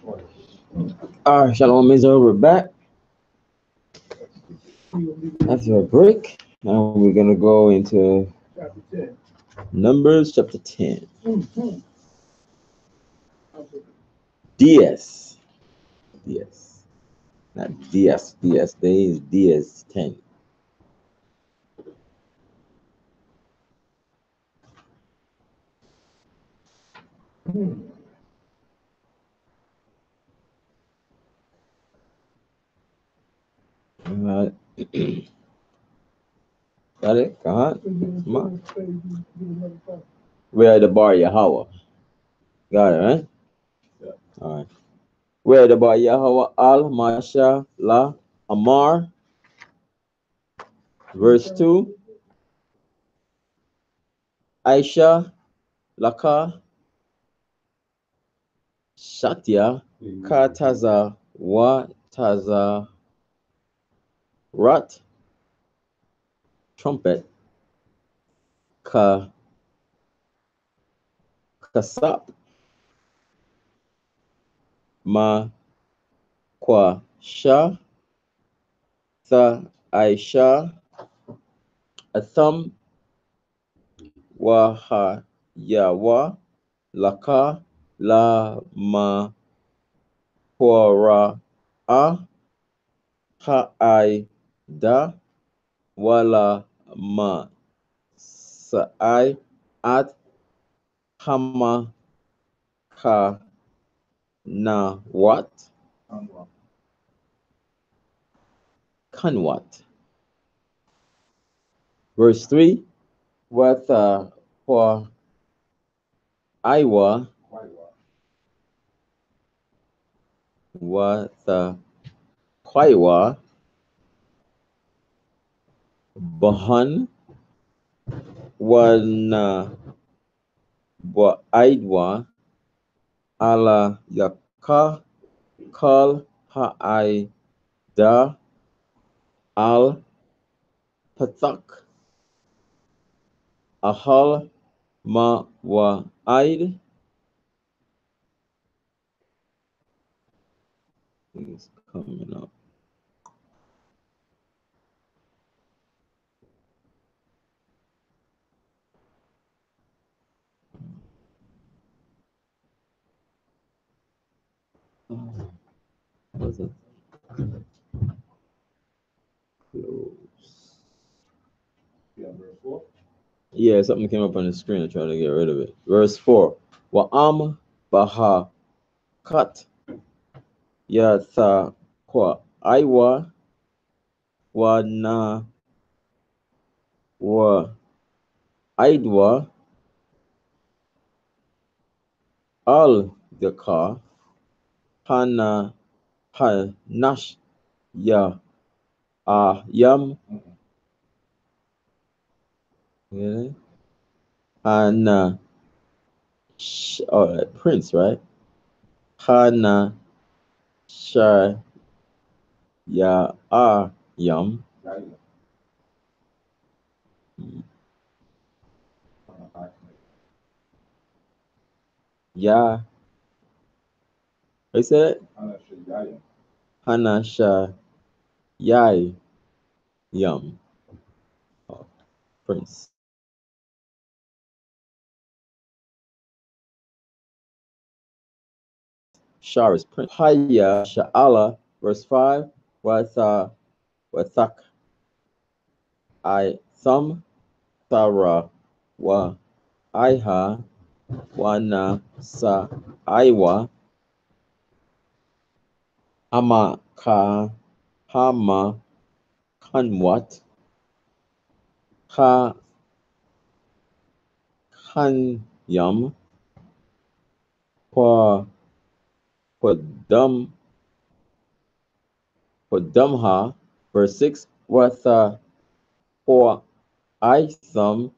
All right, Shalom Israel, we're back after a break. Now we're going to go into Numbers chapter 10. DS. DS. Not DS. DS. Day is DS 10. All right. Got it? Come on. Where the bar Yahweh? Got it, right? All right. Where the bar Yahweh al Masha la Amar, verse 2. Aisha Laka Shatya Kataza Wa Taza Rat Trumpet Ka Kasap Ma Kwa Sha Tha Aisha Atham Waha Yawa Laka La Ma Hora A Ha I Da Wala Ma Sa'ai At Hama Ka Na Wat Kanwat. Verse 3. What for Iowa, what Kaiwa, Bahan, Wana, Wa Aidwa, Ala Yaka, Kal Ha'aida, Al Pathak, Ahal Ma Wa Aid. It's coming up. What's it? Close. Yeah, something came up on the screen. I'm trying to get rid of it. Verse 4. Wa'am Baha Kat Yatha Kwa Aiwa Wa Na Wa Aidwa Al Gaka Hana Hanash Ya Yam Hana Prince, right? Hana Shah Ya Yam Ya. I said Hana Shah Yai Yam. Oh, Prince. Shah is Prince. Haya Sha'ala, verse 5. Wathak I Thumb Thara Wa Iha Wana Sa Iwa Hama Ka Hama Kanwat Ka Kanyam Kwa Padamha, verse 6. Watha Kwa Itham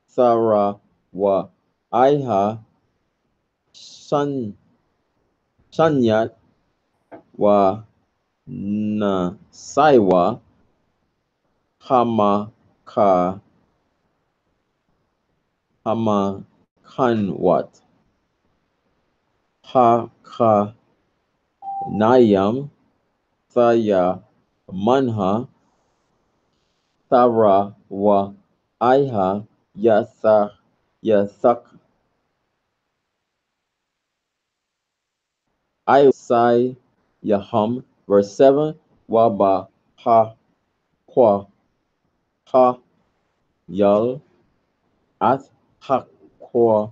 Thara Wa Iha Sanyat Wa Na Saiwa Hama Ka Hama Kanwat Ha Ka Nayam, Saya, Manha, Tara, Wa, Iha, Yasak, Yasak, Sai, Yaham. Verse 7, Waba, Ha, Kwa, Ha, Yal, At, Ha, Kwa,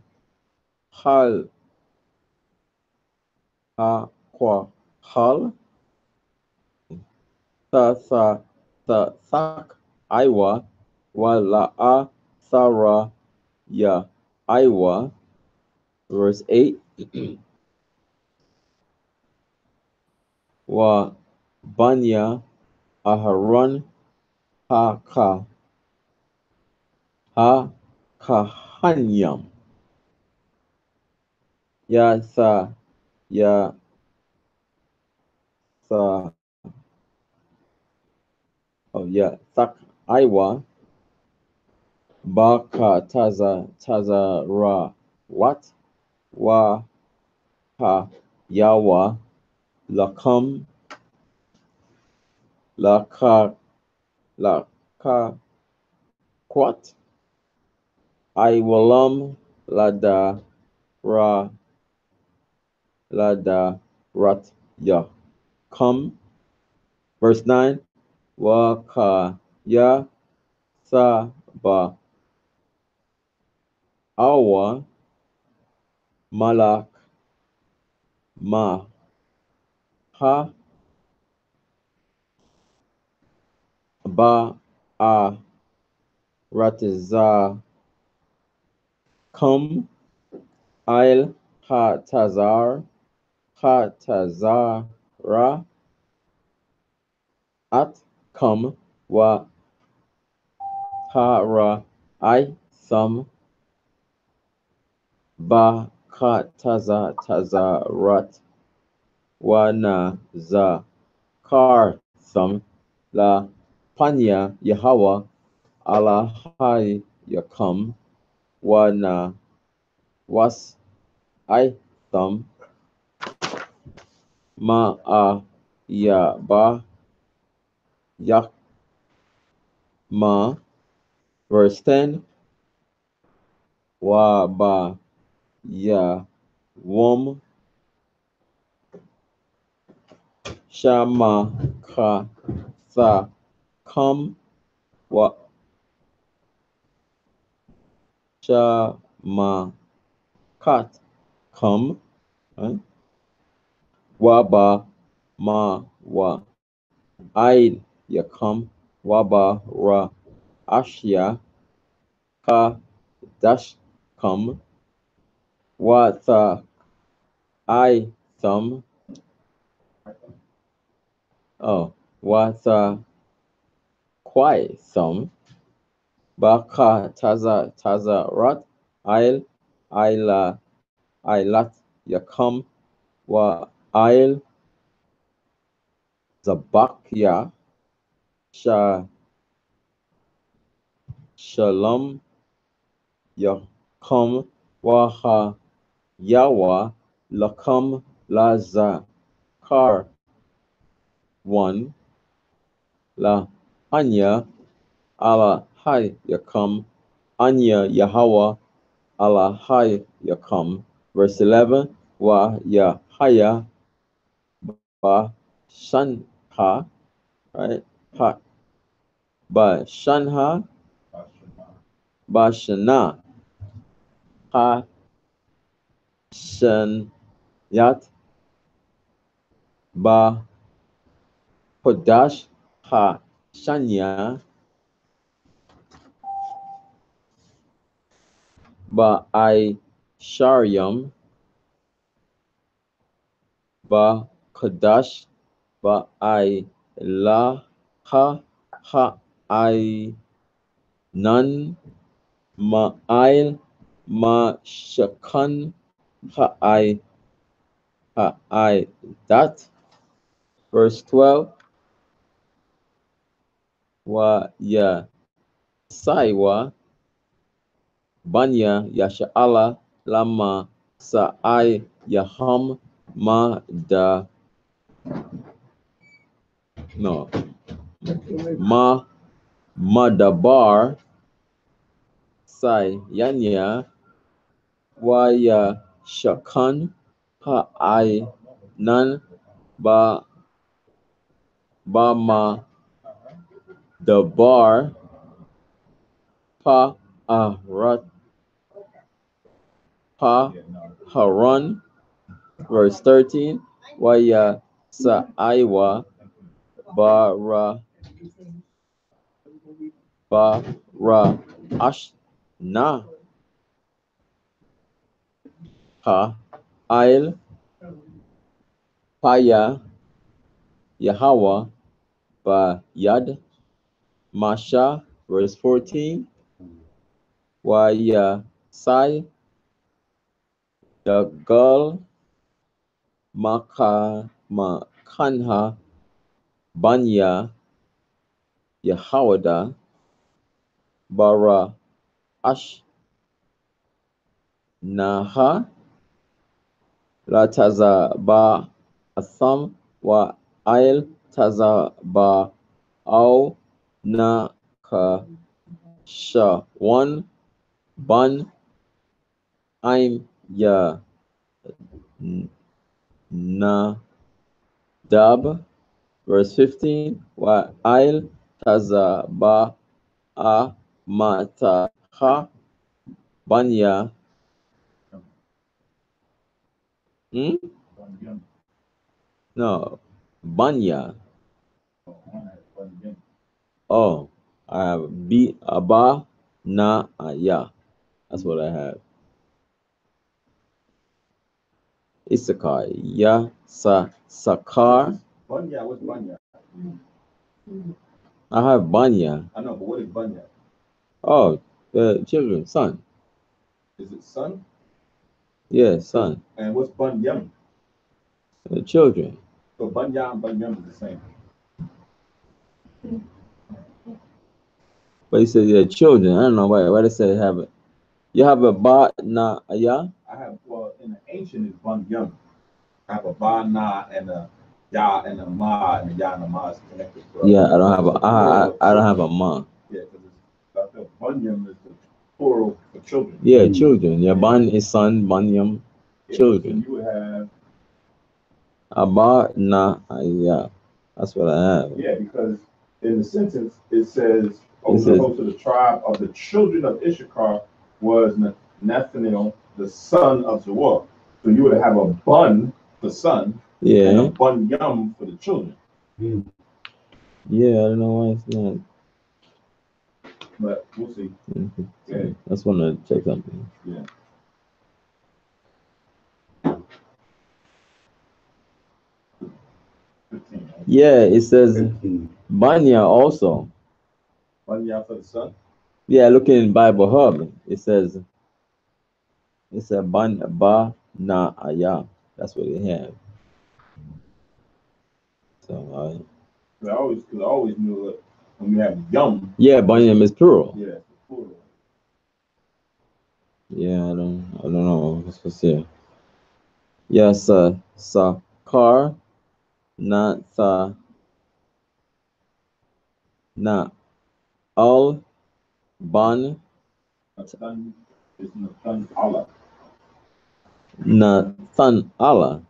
Hal, Ha, Kwa, Hal, Sa, Sak, Iwa, Wala'a, Sara, Ya, Iwa. Verse 8, Wa, Banya, Aharon, Ha, Ka, Ha, Kahanyam, Ya, Sa, Ya, Sa, oh yeah, Sak, Iwa, Baka, Taza, Ra, Wat, Wa, Ha, Yawa, Lakam, Laka, Laka, Quat, Iwalam, Lada, Ra, Lada, Rat, Ya, Come. Verse 9, Wa, Ka, Ya, Sa, Ba, Awa, Malak, Ma, Ha, Ba, A, Ratiza, Come, Il, Ha, Tazar, Ha, Tazara, At, Come, Wa, Ha, Ra, I, Some, Ba, Ka, Tazarat, Wa, Na, Za, Kar, Some, La, Panya, Yahweh, Allah, Hai, Yakam, Wa, Na, Was, I, Some, Ma, A, Ya, Ba, Yak, Ma. Verse 10, Wa, Ba, Ya, Wom, Shama, Ka, Sa, Come, Wa, Shama, Kat, Come, right? Wa, Ba, Ma, Wa, Aid, Ya, Come, Wa, Ba, Ra, Ashya, Ka, Dash, Come, Wa, Tha, I, Thumb, oh, Wa, Tha, Kwai, Thumb, Baka, Taza, Rat, Aila, Ailat, Yakam, Wa, Ail, Zabakya, Sha, Shalom, Yakam, Waha, Yawa, Lakam, Laza, Kar, 1, La, Anya, Allah, Hai, Yakam, Anya, Yahweh, Allah, Hai, Yakam. Verse 11, Wa, Yahaya, Ba, Shanha, right? Ha, Ba, Shanha, Ba, Shana, Ha, Shan, Yat, Ba, Kodash, Ha, Shanya, Ba, I, Sharyam, Ba, Kodash, Ba, I, La, Ha, I, Nun, Ma'ail, Ma, Shakan, Ha, I, that. Verse 12, Wa, Ya, Saiwa, Banya, Yasha'ala, Lama, Sa'ai, Yaham, Ma, Da, No. Madabar Sai Yanya Waya Shakan Ha I Nan Ba Bama Dabar Pa Arat Pa Haran, verse 13. Waya Saiwa Bara Bara Ashna Ha Ail Paya Yahweh Ba Yad Masha, verse 14. Waya Sai Dagal Makanha Banya Yahawada Bara Ash Naha Lataza Ba Atham Wa Ail Taza Ba Au Na Ka Sha One Ban Aim Ya Na Dab, verse 15. Wa Ail Taza Ba A Mataha Banya. No, Banya. Oh, I have B Aba Na Ya. That's what I have. Issachar. Ya Sakar. Banya, what's Banya? I have Banya. I know, but what is Banya? Oh, children, son. Is it son? Yeah, son. And what's Banyam? Children. So Banya and Banyam is the same. But he said, yeah, children. I don't know why they said have it. You have a Ba Na Ya? I have, well, in the ancient it's Banyam. I have a Ba Na and a Ya and a Ma, and the Ya and the Ma is connected. Yeah, I don't have a I don't have a Ma. Yeah, because Banyam is the plural for children. Yeah, children. Yeah, Ban is son, Banyam, children. So you would have Aba Na Ya. That's what I have. Yeah, because in the sentence it says, "Over the host of the tribe of the children of Issachar was Nathaniel, the son of Zuar." So you would have a Bun, the son, and a Bunyam for the children. Yeah, I don't know why it's not. But we'll see. Yeah. I just want to check something. Yeah. Yeah, it says Banya also. Banya for the son? Yeah, looking in Bible Hub, it says it's a Ba Na Aya. That's what they have. So I always knew that when we have Yum. Yeah, Banyam is plural. Yeah, it's plural. Yeah, I don't know. Let's see. Yes, Sakar, not na Al Ban Nathan is Nathan Allah. Nathan Allah.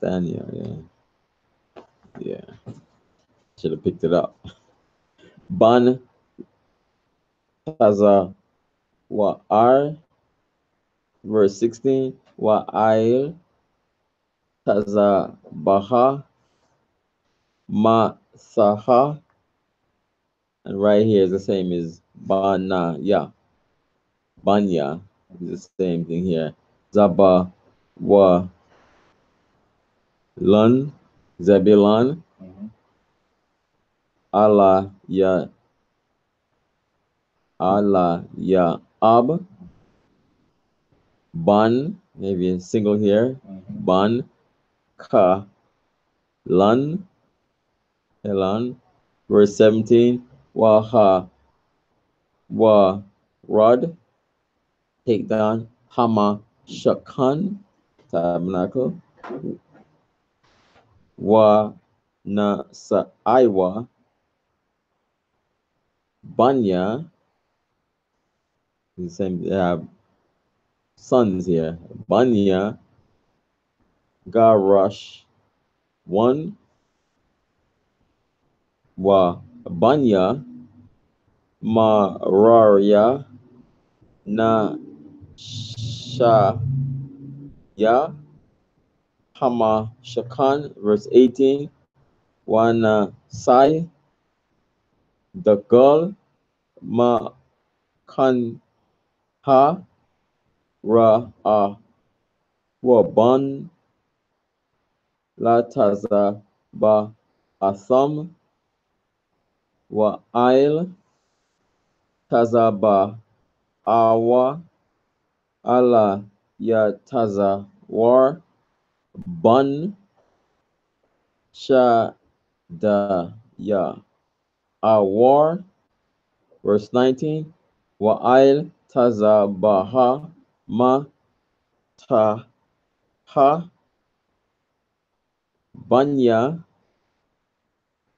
Daniel, yeah. Yeah. Should have picked it up. Ban Taza Wa Ar, verse 16. Wa Ail Taza Baha Ma Saha. And right here is the same as Bana Ya. Banya is the same thing here. Zaba Wa Lun Zebulon. Allah Ya Ab. Ban, maybe a single here. Ban Ka Lan Elan. Verse 17. Waha Wa Rod. Take down Hama Shakan. Tabernacle. wa na Saiwa, Banya. They have sons here. Banya, Garash, one wa Banya, Mararia, na Shaya, Hama Shakan, verse 18, Wana Sai, the girl, Ma Kan Ha, Ra A, Waban, La Taza Ba Atham, Wa Ail, Taza Ba Awa, Ala Ya Taza War, Bun, Sha Da Ya Awar, verse 19, Wa'il Tazabaha Ma Taha Banya.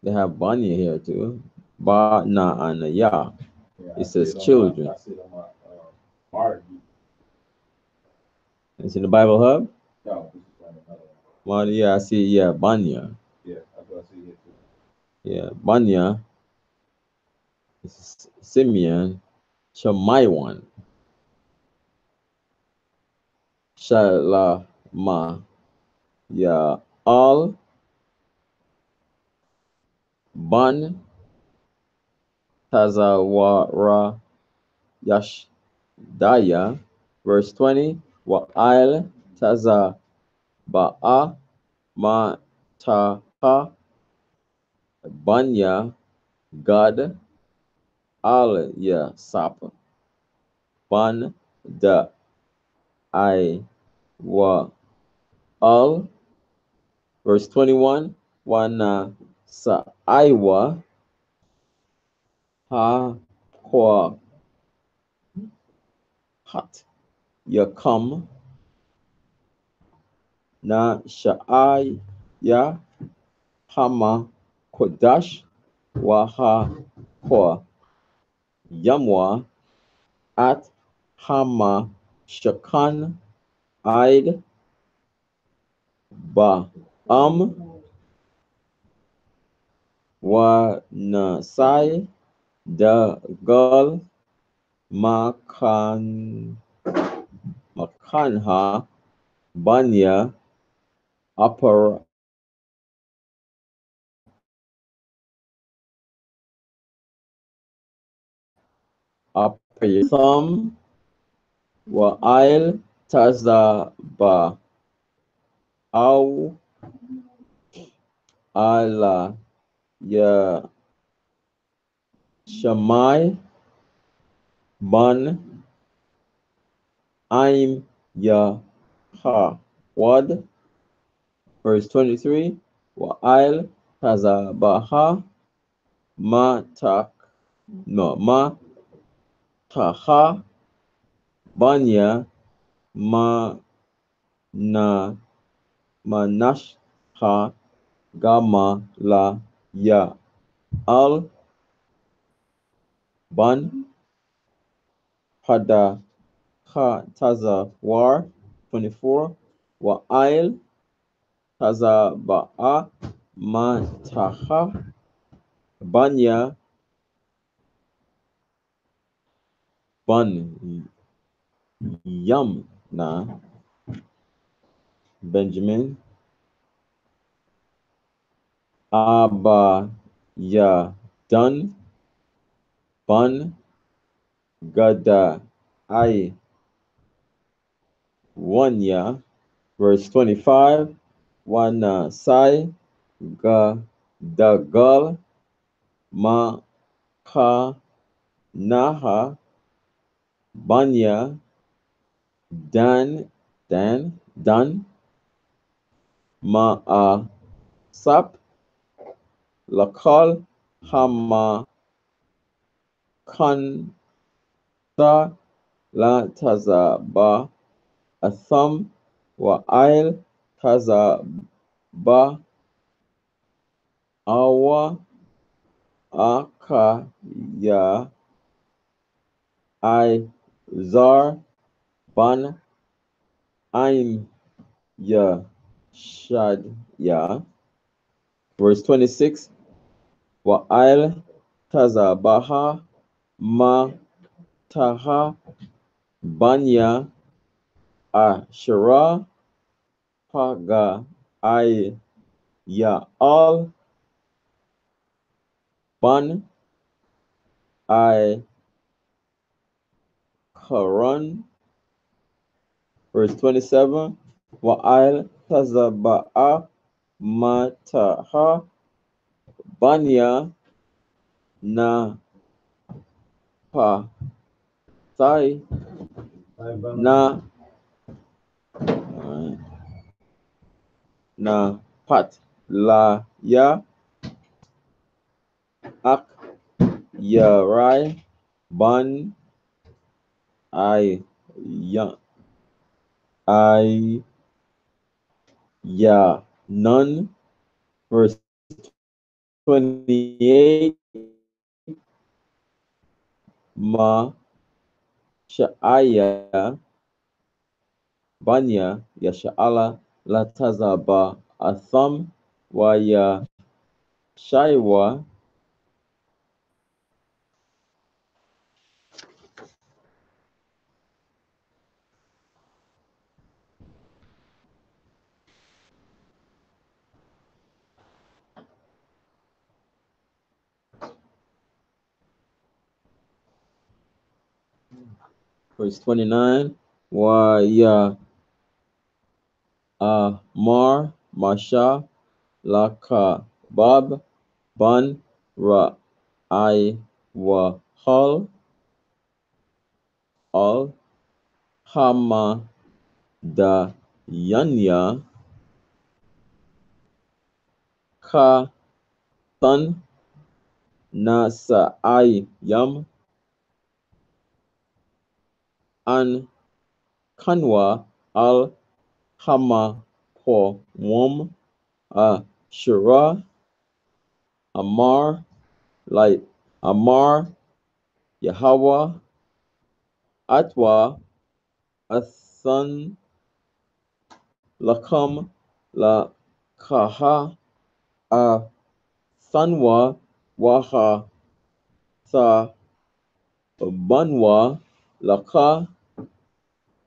They have Banya here too. Ba Na and Ya. It says children. I see it on my It's in the Bible Hub. No, this is on another one. Well, yeah, I see. Yeah, Banya. Yeah, that's what I see here too. Yeah, Banya. Simeon. Shamaiwan. Shalama. Ya Al. Ban. Tazawara. Yashdaya. Verse 20. Wa'il. Tazaba'a. Ma Taha. Banya. God. Al. Ya Sapa. Ban. Da. I. Wa. Al. Verse 21, Wana Saiwa Ha Kwa Hat Yakam Na Sha'ai Ya Hama Kodash Waha Kwa Yamwa At Hama Shakan Aid Ba Wa Nasai Da Gal Makanha Banya Upper Thumb Wa'il Tazda Ba Au Ala Ya Shamai Ban Aim Ya Ha Wad. Verse 23, Wa'il Tazabaha Ma Taha Banya Ma Na Manashha Gama La Ya Al Ban Pada Ha Taza War 24, Wa'il Tazaba'a Ma Taha Banya Ban Yam Na Benjamin Abba Ya Dun Bun Gada I Wanya. Verse 25, Wana Sai Ga Dagal Ma Ka Naha Banya Dan Ma Sap Lakal Hama Kanta La Taza Ba Atham Wa Ail Taza Ba Awa Akaya Izar Ban Aim Ya Shad Ya. Verse 26. Wa'al Tazabaha Ma Taha Banya Ashara Paga Ay Ya Al Ban I Karan. Verse 27. Wa'al Tazaba'a Mataha Banya Na Pa Sai Na Na Pat La Ya Ak Yarai Ban I Ya I Ya Nun. Verse 28. Ma Sha'aya Banya Yasha'ala Latazaba Atham Waya Shaiwa. Verse 29. Waya Mar Masha Laka Bab Ban Ra I Wa Hal Al Hama Da Yanya Ka Tan Nasa I Yam An Kanwa Al Hama Po Wom Shura Amar like Amar Yahweh Atwa Athan Lakam La Kaha A Sanwa Waha Sa Banwa Laka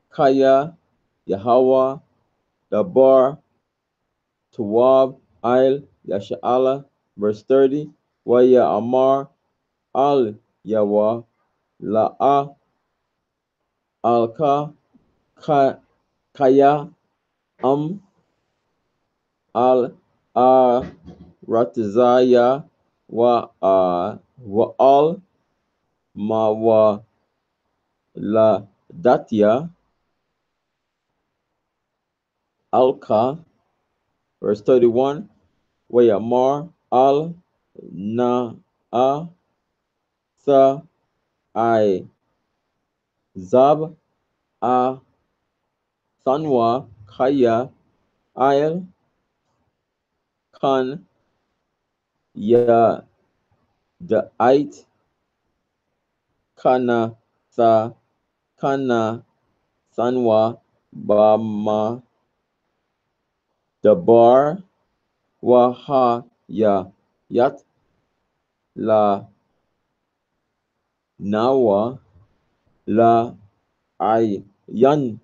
Kaya Yahweh Dabar Tawab Al Yasha'ala. Verse 30. Waya Amar Al Yawa La'a Alka Kaya Al Ratizaya wa Al Mawa La Datya Alka. Verse 31. Wayamar Al Na'a Sa I Zab A Sanwa Kaya Il Khan Ya Da'ait Kana Sa Kana Sanwa Bama Dabar Waha Ya Yat La Nawa La I Yan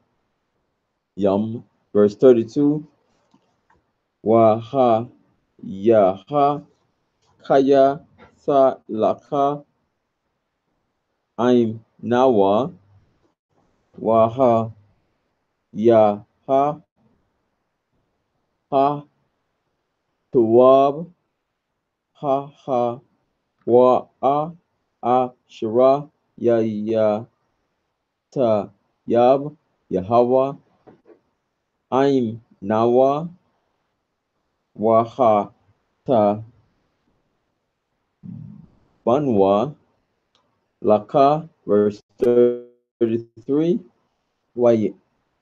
Yam. Verse 32. Waha Yaha Kaya Sa Laka I'm Nawa Waha Yaha Ha Tuwab Ha Ha Wa Shira Ya Ya Ta Yab Yahweh I'm Nawa Waha Ta Banwa Laka. Verse 33. Wa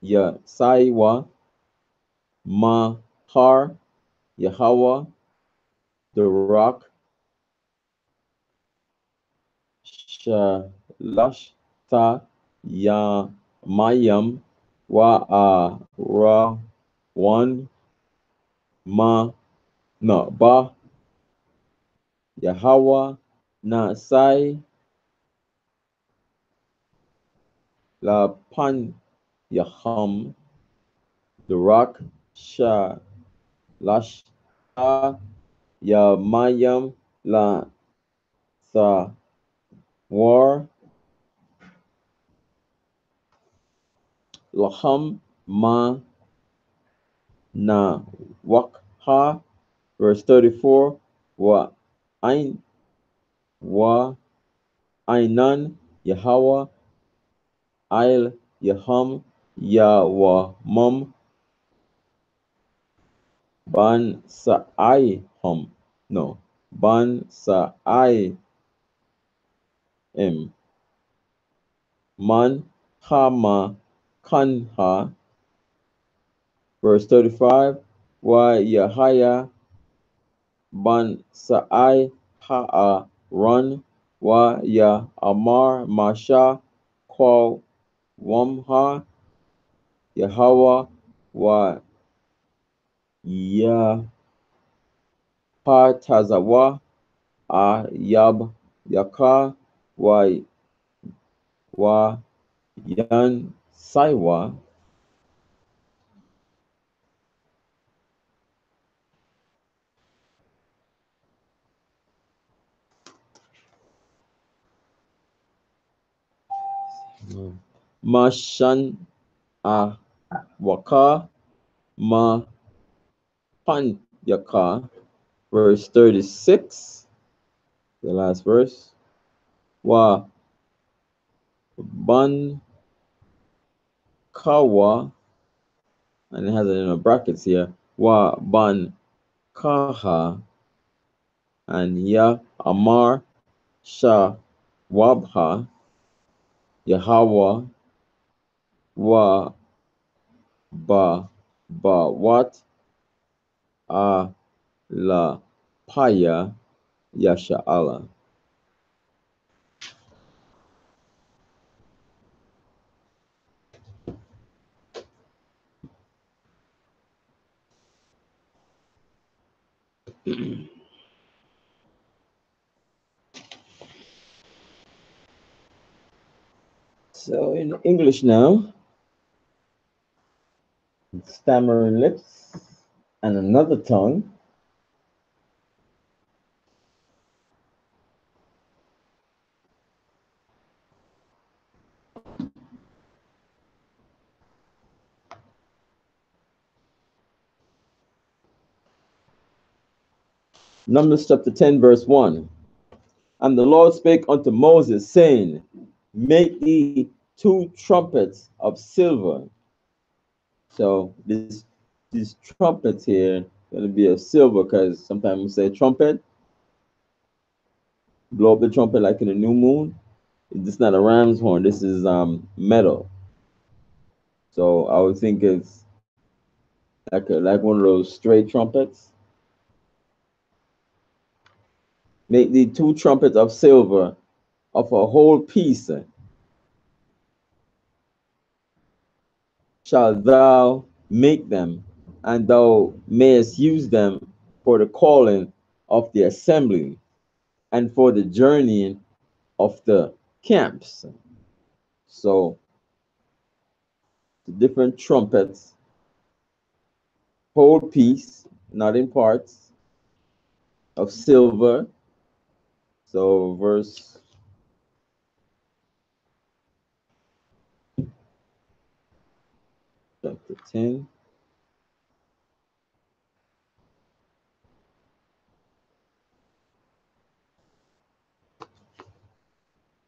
Ya Saiwa Ma Har Yahweh the rock Shalashta Yamayam wa ra one ma no ba Yahweh na sai la pan Yaham the rock Shalashta Yamayam la sa war laham ma na wakha verse 34 wa ein wa einan Yahweh il Yaham Yawamam ban sa'ai hum no ban sa'ai im man hama kanha verse 35 wa Yahaya ban sa'ai ha'a run wa ya amar masha kwa wamha Yahweh wa ya tazawa a yab yaka wa yan saiwa mashan a waka ma pan yaka verse 36 the last verse wa ban kawa and it has it in brackets here wa ban kaha and ya amar sha wabha Yahweh wa what a la paya yasha'ala. So in English now, stammering lips and another tongue. Numbers chapter 10, verse 1. And the Lord spake unto Moses, saying, make thee 2 trumpets of silver. So these trumpets here going to be of silver, because sometimes we say trumpet, blow up the trumpet like in a new moon. This is not a ram's horn. This is metal. So I would think it's like one of those straight trumpets. Make thee 2 trumpets of silver of a whole piece. Shalt thou make them, and thou mayest use them for the calling of the assembly and for the journeying of the camps. So the different trumpets, whole piece, not in parts, of silver. So verse chapter 10.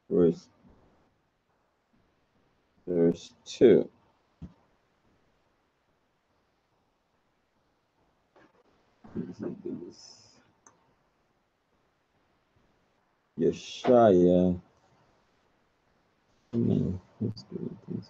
Verse 2. Yeshaya. Let's do this.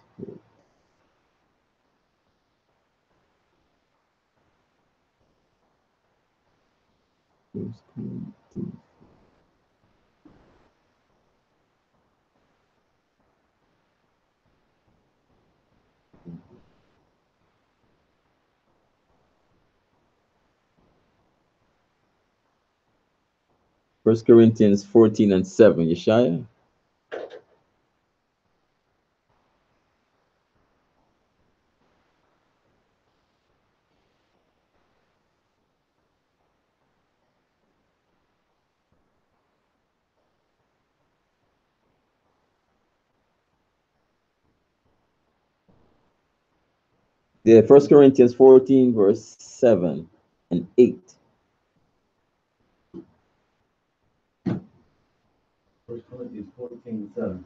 First Corinthians 14 and 7. Yeshaya? Yeah, First Corinthians 14, verse 7 and 8. First Corinthians 14:7.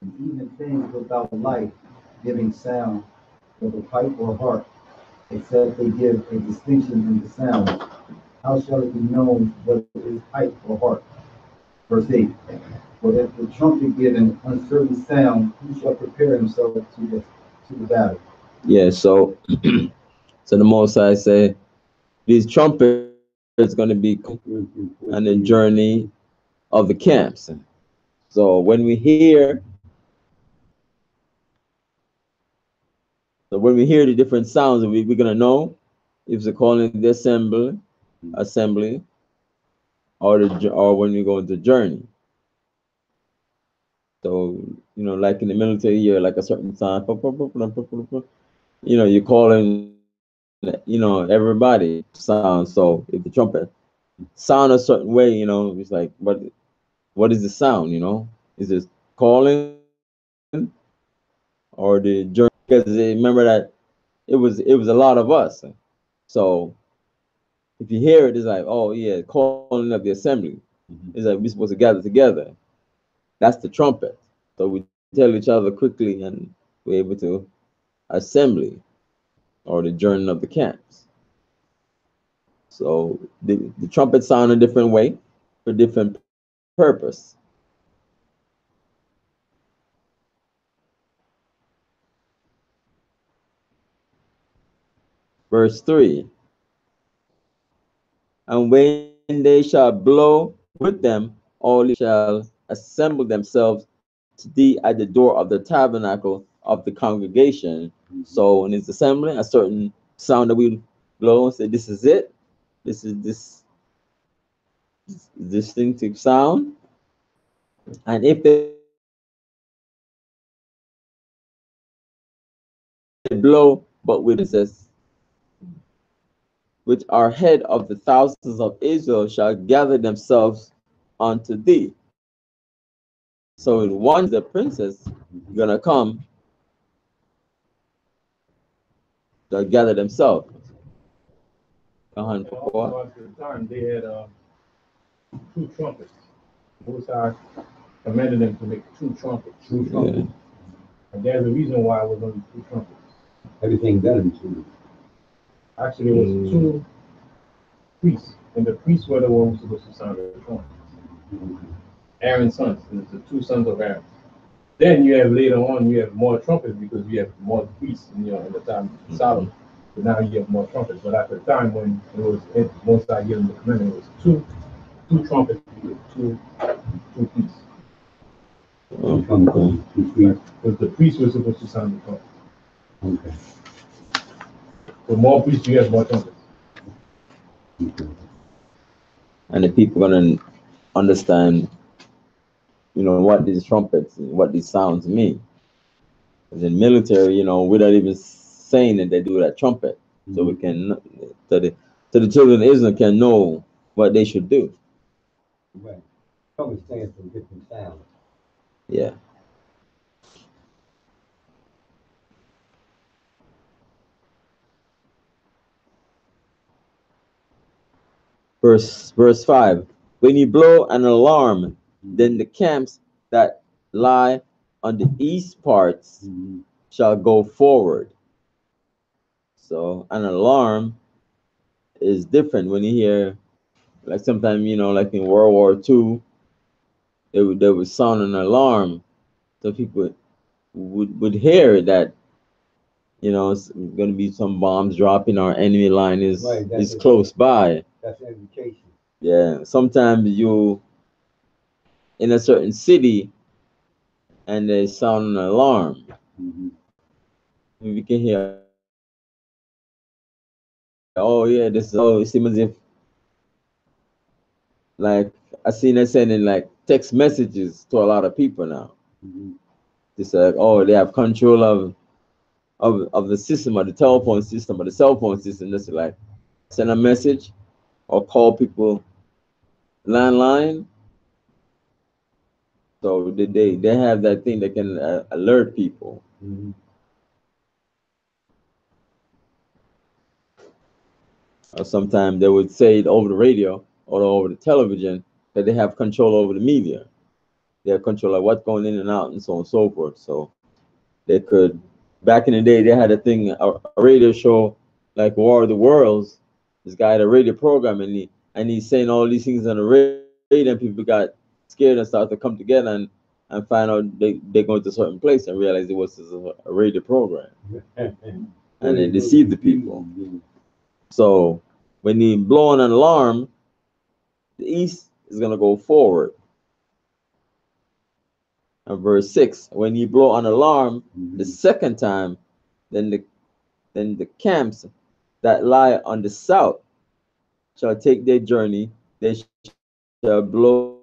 And even things without life giving sound, whether pipe or harp, except they give a distinction in the sound, how shall it be known whether it is pipe or harp? Verse 8. For if the trumpet give an uncertain sound, who shall prepare himself to the battle? Yeah, so so the Most High say these trumpets going to be on the journey of the camps. So when we hear the different sounds, we're gonna know if they're calling the assembly, or when we go into journey. So like in the military, you're like a certain sound. You're calling everybody sound. So if the trumpet sound a certain way, it's like what is the sound? Is it calling or the journey? Because remember that it was a lot of us. So if you hear it, it's like, oh yeah, calling up the assembly. It's like we're supposed to gather together. That's the trumpet. So we tell each other quickly, and we're able to assembly or the journey of the camps. So the trumpet sound a different way for different purpose. Verse 3. And when they shall blow with them, all shall assemble themselves to thee at the door of the tabernacle of the congregation. So in his assembly, a certain sound that we blow and say, this is it. This is this distinctive sound. And if they blow, but with this, which are head of the thousands of Israel, shall gather themselves unto thee. So once the princess gonna come, they'll gather themselves. At the time, they had two trumpets. Most High commanded them to make two trumpets. Yeah. And there's a reason why it was only two trumpets. Everything done in two. Actually, it was two priests, and the priests were the ones supposed to sound the trumpet. Aaron's sons, the two sons of Aaron. Then you have later on, you have more trumpets because you have more priests in the time of Solomon. But now you have more trumpets. But at the time when it was Most High giving the commandment, it was two trumpets, two priests. Because the priests were supposed to sound the trumpet. Okay. The more priests you have, more trumpets. And the people gonna understand, what these trumpets, what these sounds mean. Because in military, without even saying it, they do that trumpet, so we can, so the children of Israel can know what they should do. Right. Trumpet stands for different sounds. Yeah. Verse 5. When you blow an alarm, then the camps that lie on the east parts shall go forward. So an alarm is different when you hear, like sometimes, like in World War II, they would sound an alarm, so people would hear that, it's going to be some bombs dropping, our enemy line is close by. That's education. Yeah, sometimes you in a certain city and they sound an alarm. Mm-hmm. We can hear, oh yeah, this is, oh, it seems as if, like, I seen them sending like text messages to a lot of people now. Mm-hmm. It's like, oh, they have control of the system, of the telephone system, or the cell phone system. Just like send a message or call people landline. So they have that thing that can alert people. Mm-hmm. Or sometimes they would say it over the radio or over the television that they have control over the media. They have control of what's going in and out and so on and so forth. So they could, back in the day, they had a thing, a radio show like War of the Worlds. This guy had a radio program, and he's saying all these things on the radio, and people got scared and started to come together and find out they go to a certain place and realize it was a radio program, and they deceived the people. So when he blow on an alarm, the east is gonna go forward. And verse 6, when you blow an alarm the second time, then the camps that lie on the south shall take their journey. They shall blow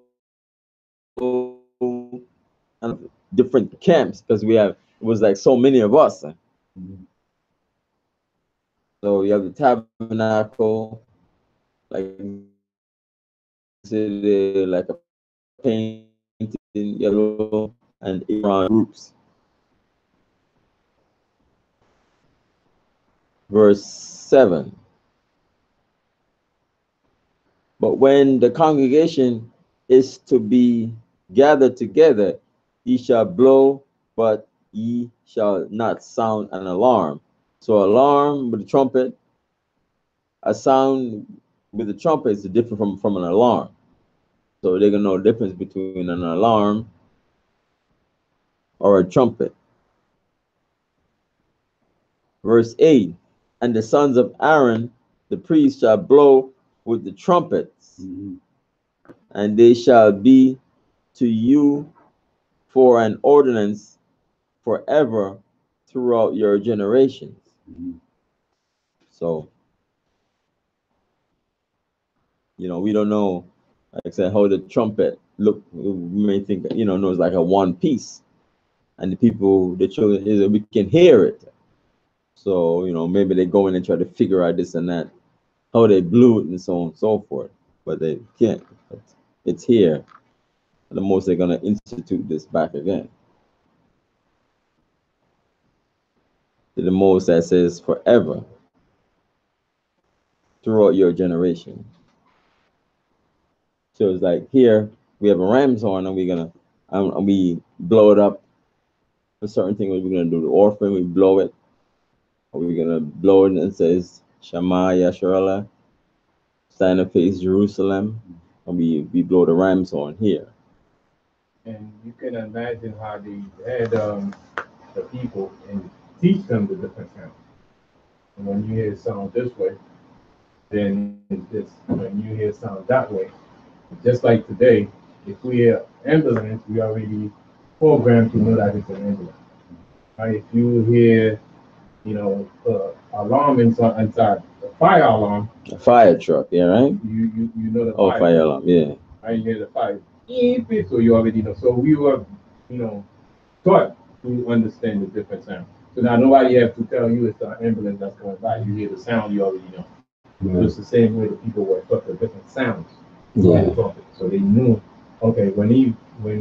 different camps, because it was like so many of us. Mm-hmm. So you have the tabernacle, like consider like a painting yellow and Aaron groups. Verse 7. But when the congregation is to be gathered together, ye shall blow, but ye shall not sound an alarm. So alarm with the trumpet, a sound with the trumpet is different from an alarm. So they're gonna know the difference between an alarm or a trumpet. Verse 8, and the sons of Aaron, the priest, shall blow with the trumpets, Mm-hmm. and they shall be to you for an ordinance forever throughout your generations. Mm-hmm. So, we don't know, like I said, how the trumpet look. We may think, no, it's like a one piece, and the people, the children, we can hear it. So, maybe they go in and try to figure out this and that, how they blew it and so on and so forth, but they can't. It's here. The most they're gonna institute this back again. To the most that says forever throughout your generation. So it's like here we have a ram's horn, and we're gonna and we blow it up. A certain thing we're gonna do the orphan, we blow it. Or we're gonna blow it and it says Shema Yasharallah, stand and face Jerusalem, and we blow the ram's horn here. And you can imagine how they had the people and teach them the different sounds. And when you hear it sound this way, then this. When you hear it sound that way, just like today, if we hear ambulance, we already programmed to know that it's an ambulance. Right? If you hear, alarm inside the fire alarm, A fire truck, yeah, right? you know the Oh, fire alarm, yeah. I hear the fire. Beep, so you already know. So we were, you know, taught to understand the different sounds. So now nobody have to tell you it's an ambulance that's going by. You hear the sound, you already know. So it's the same way the people were taught the different sounds in the trumpet. So they knew, okay, when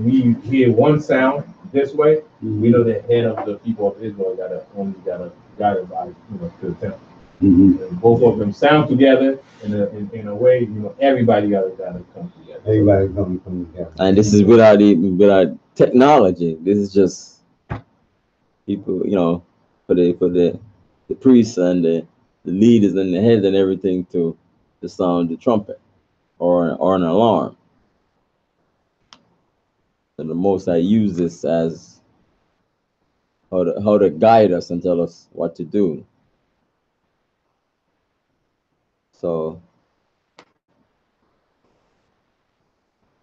we hear one sound this way, we know the head of the people of Israel gotta guide it by, to the temple. Mm-hmm. And both of them sound together in a way, everybody gotta come together. Everybody come together. And this is without technology. This is just people, for the priests and the leaders and the heads and everything to sound the trumpet or an alarm. And the most I use this as how to guide us and tell us what to do. So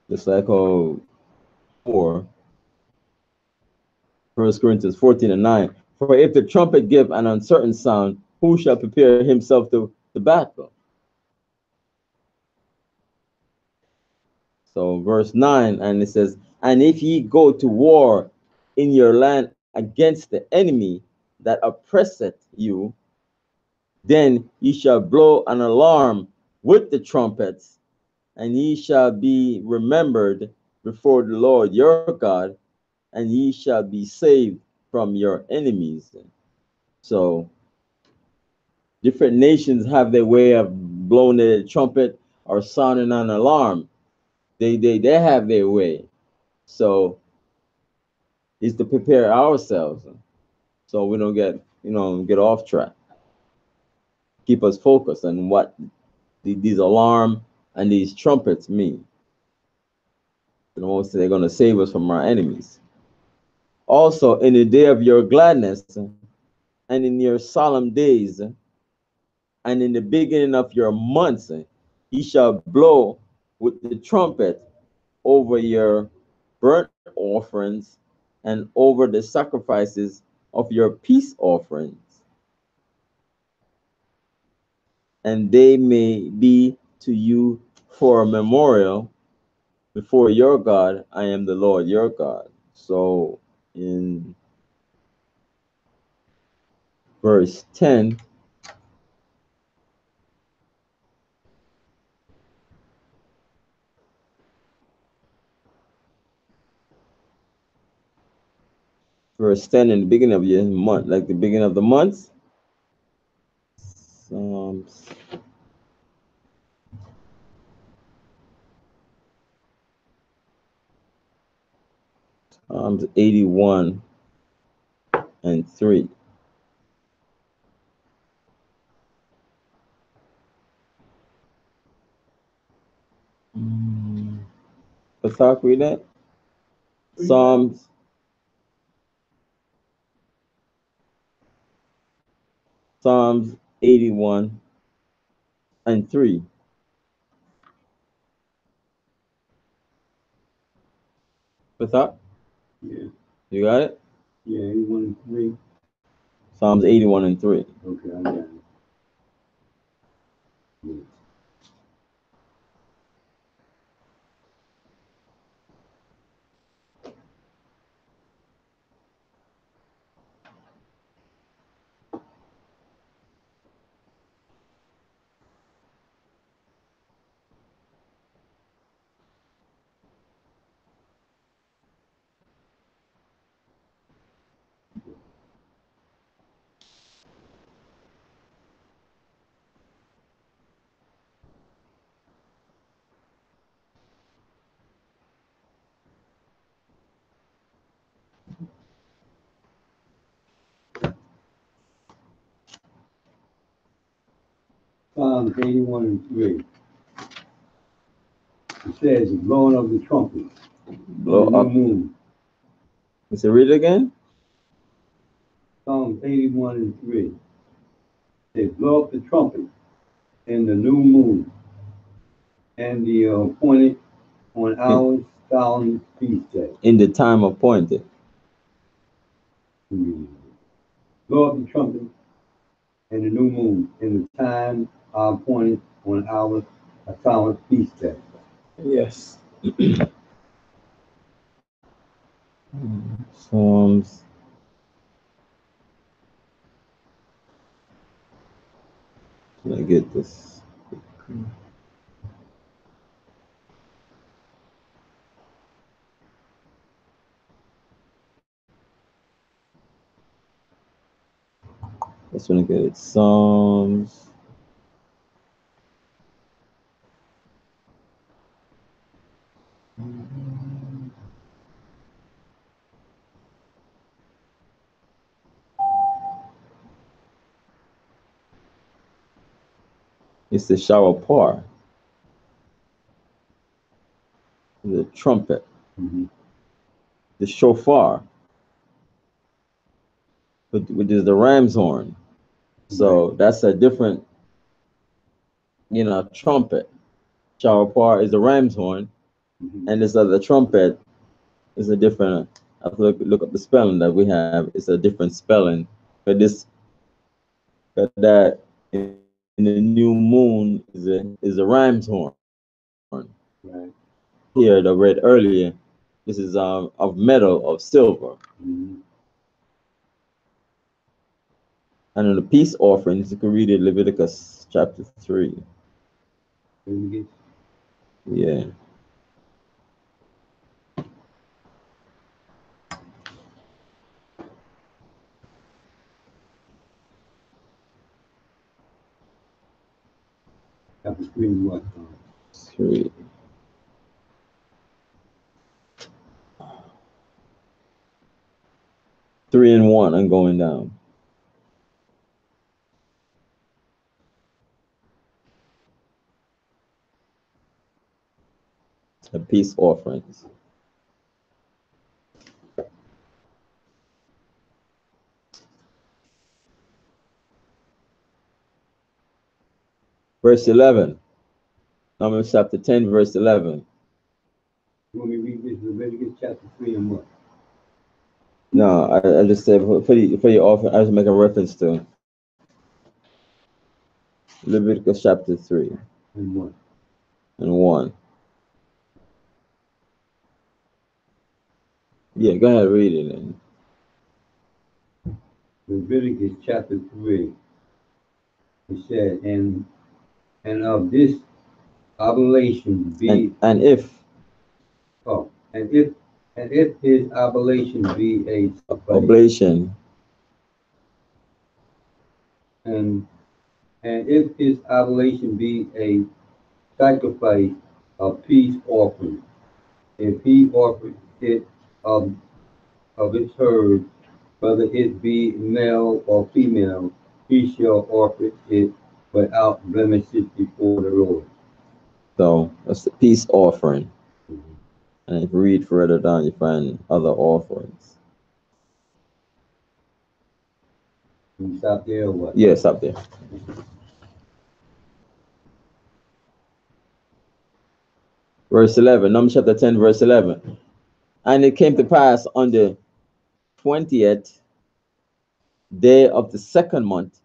Just like how 4, 1 Corinthians 14:9. For if the trumpet give an uncertain sound, who shall prepare himself to the battle? So verse 9, and it says, and if ye go to war in your land against the enemy that oppresseth you, then ye shall blow an alarm with the trumpets, and ye shall be remembered before the Lord your God, and ye shall be saved from your enemies. So different nations have their way of blowing the trumpet or sounding an alarm. They have their way. So is to prepare ourselves so we don't get off track. Keep us focused on what these alarm and these trumpets mean. They're going to save us from our enemies. Also, in the day of your gladness and in your solemn days and in the beginning of your months, ye shall blow with the trumpet over your burnt offerings and over the sacrifices of your peace offerings, and they may be to you for a memorial before your God. I am the Lord your God. So in verse 10, in the beginning of your month, like the beginning of the months, Psalms 81 and 3. Let's talk read that. Psalms 81 and 3. What's up? Yeah. You got it? Yeah, 81 and 3. Psalms 81 and 3. Okay, I got it. Yeah. Psalms 81 and 3. It says, the blowing of the trumpet. Blow the up. new moon. Let's read it again. Psalms 81 and 3. They blow up the trumpet in the new moon and the appointed on our solemn feast day. In the time appointed. Blow up the trumpet in the new moon in the time appointed on our solemn feast day. Yes. Psalms. Let me get this. Let's want to get it. Psalms. It's the shower par. The trumpet. The shofar, which is the ram's horn. So that's a different, trumpet. Shower par is the ram's horn, And this other trumpet is a different. I have to look up the spelling that we have. It's a different spelling. But this, but that in the new moon is a ram's horn. Right. Here, the read earlier, this is of metal, of silver. And on the peace offerings, you can read it Leviticus chapter 3. Yeah. Chapter 3 and what? 3. Three and 1, I'm going down. The peace offerings. Verse 11. Numbers chapter 10, verse 11. You want me to read this Leviticus chapter 3 and what? No, I just said for your offering, I was making reference to Leviticus chapter 3 And what? and 1. Yeah, go ahead, read it. Then. Leviticus chapter 3. It said, and of this oblation be And if and if his oblation be a sacrifice, oblation, and if his oblation be a sacrifice of peace offering, if he offered it of its herd, whether it be male or female, he shall offer it without blemishes before the Lord. so that's the peace offering. And if you read further down, you find other offerings. Can you stop there or what? Yes, up there. Verse 11, Numbers chapter 10, verse 11. And it came to pass on the 20th day of the second month,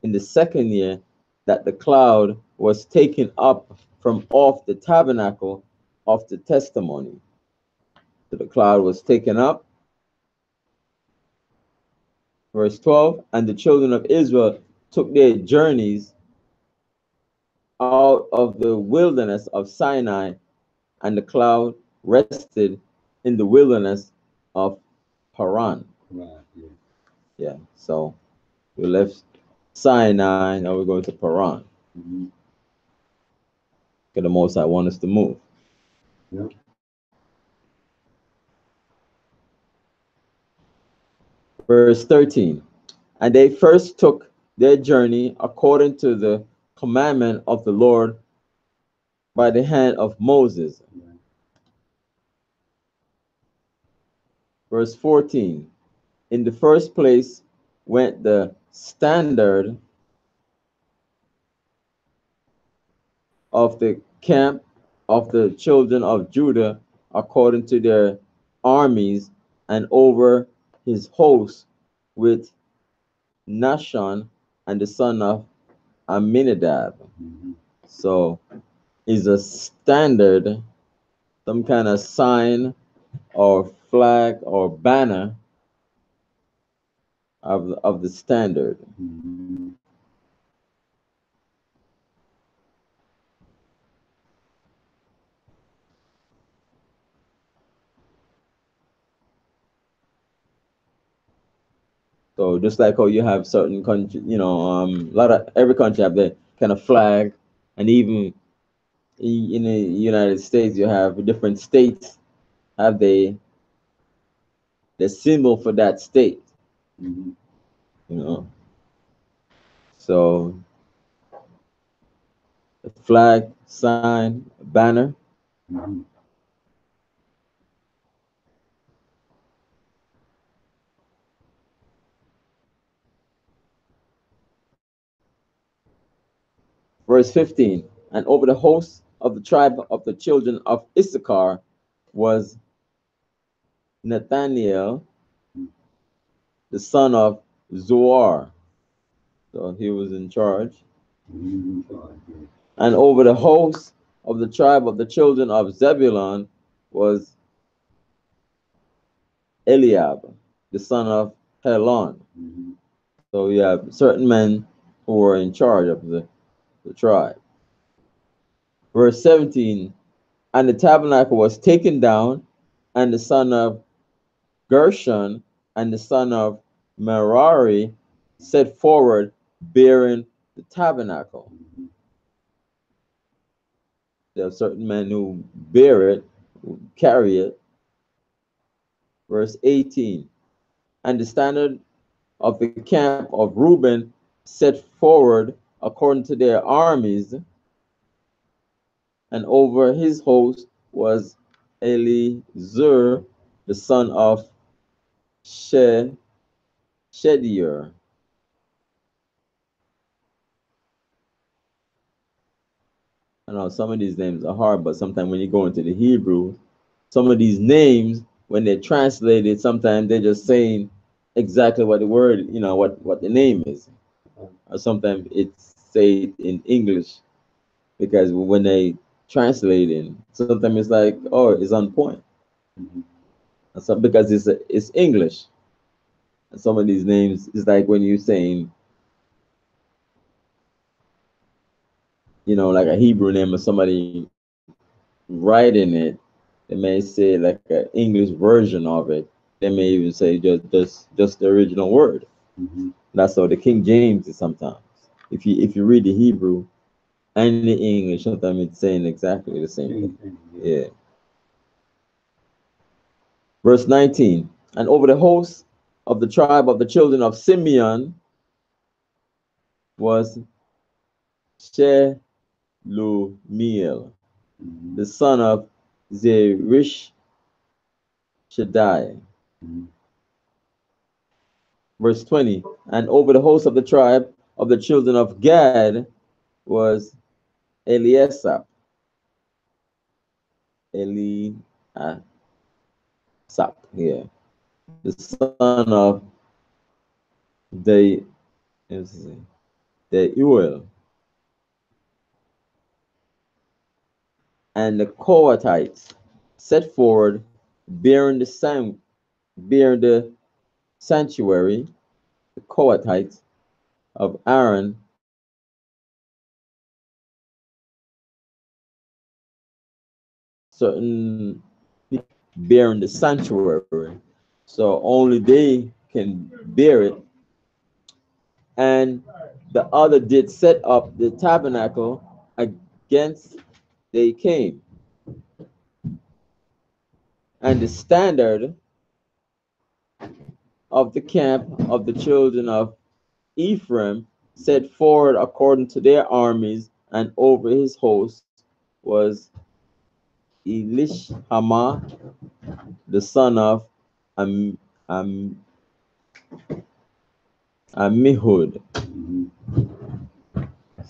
in the second year, that the cloud was taken up from off the tabernacle of the testimony. So the cloud was taken up. Verse 12, and the children of Israel took their journeys out of the wilderness of Sinai, and the cloud rested in the wilderness of Paran. Right, yeah. Yeah, so we left Sinai, now we're going to Paran. Because the Most High want us to move. Yeah. Verse 13, and they first took their journey according to the commandment of the Lord by the hand of Moses. Right. Verse 14, in the first place went the standard of the camp of the children of Judah according to their armies, and over his host with Nashon and the son of Aminadab. So is a standard, some kind of sign or flag or banner of the standard. So just like how you have certain country, a lot of every country have their kind of flag, and even in the United States, you have different states have the symbol for that state. So the flag, sign, banner. Verse 15, and over the host of the tribe of the children of Issachar was Nathaniel, the son of Zoar. So he was in charge. And over the host of the tribe of the children of Zebulun was Eliab, the son of Helon. So you have certain men who were in charge of the tribe. Verse 17, and the tabernacle was taken down, and the son of Gershon and the son of Merari set forward bearing the tabernacle. There are certain men who bear it, who carry it. Verse 18, and the standard of the camp of Reuben set forward according to their armies, and over his host was Elizur, the son of Shedier. I know some of these names are hard, but sometimes when you go into the Hebrew, some of these names, when they're translated, sometimes they're just saying exactly what the word, what the name is. Or sometimes it's said in English, because when they translate it, sometimes it's like, oh, it's on point. So because it's English. And some of these names is like when you're saying, like a Hebrew name or somebody writing it, they may say like an English version of it. They may even say just the original word. That's how the King James is sometimes. If you read the Hebrew and the English, sometimes it's saying exactly the same thing. Yeah. Verse 19, and over the host of the tribe of the children of Simeon was Shelumiel, the son of Zerish Shaddai. Verse 20, and over the host of the tribe of the children of Gad was Eliasaph. Eliasaph, yeah. The son of Deuel. And the Kohathites set forward bearing the sanctuary, the Kohathites of Aaron, certain bearing the sanctuary. So only they can bear it. And the other did set up the tabernacle against they came. And the standard of the camp of the children of Ephraim set forward according to their armies, and over his host was Elishama, the son of Amihud.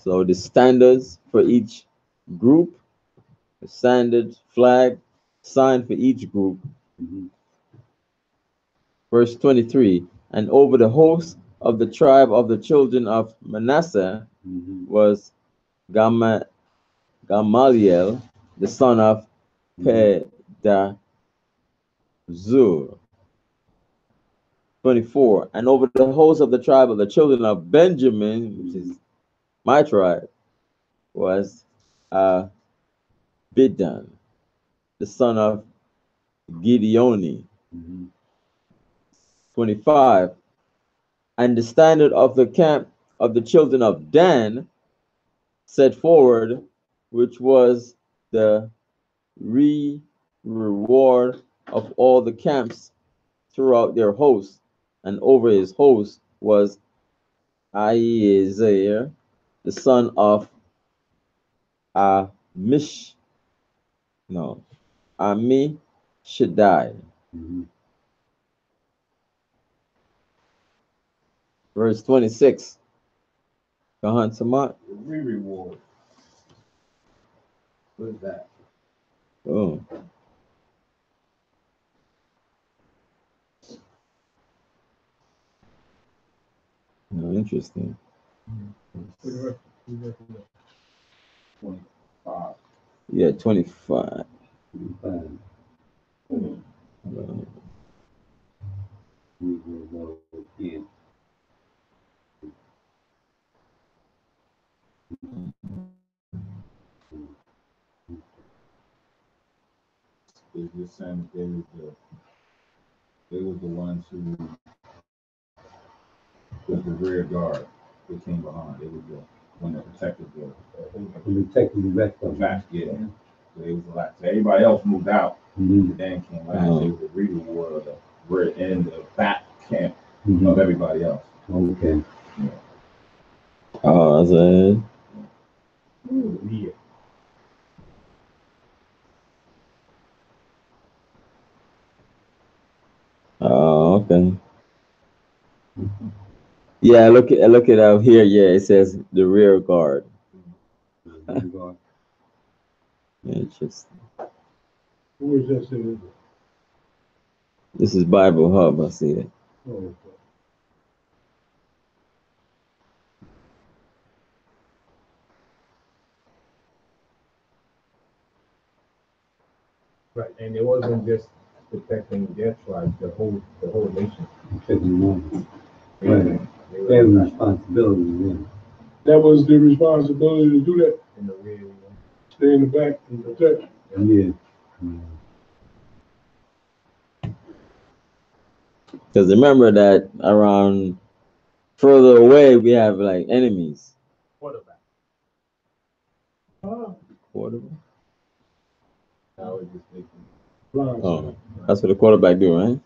So the standards for each group, the standard flag, sign for each group. Verse 23, and over the host of the tribe of the children of Manasseh was Gamaliel, the son of Pedazur. 24, and over the host of the tribe of the children of Benjamin, which is my tribe, was Bidan, the son of Gideoni. 25, and the standard of the camp of the children of Dan set forward, which was the reward of all the camps throughout their host, and over his host was Aiezer, the son of Amish, no, Ami Shaddai. Verse 26. Kahan Samat. Reward. Who's that? Oh. Oh, interesting. 25. Yeah, 25. It's just saying that they was the ones who was the rear guard that came behind. They was the one that protected Protecting the rest of them. back. Yeah. So they was the last. So everybody else moved out. Mhm. The Dan came last. They was the rear ward of the rear end, the back camp Mhm. of everybody else. Okay. Oh, that's it. Yeah. Oh, okay. Yeah, I look it up here. Yeah, it says the rear guard. Interesting. Who is this in This is Bible Hub. I see it. Oh, Right, and it wasn't just protecting their tribe, the whole nation. Protecting them. They Right. were They have a responsibility, yeah. that was the responsibility to do that, in the rear. stay in the back and protect. Yeah. Because remember that around further away we have like enemies. Quarterback. Quarterback. I was just thinking. Blind Oh, side. that's what the quarterback do, right?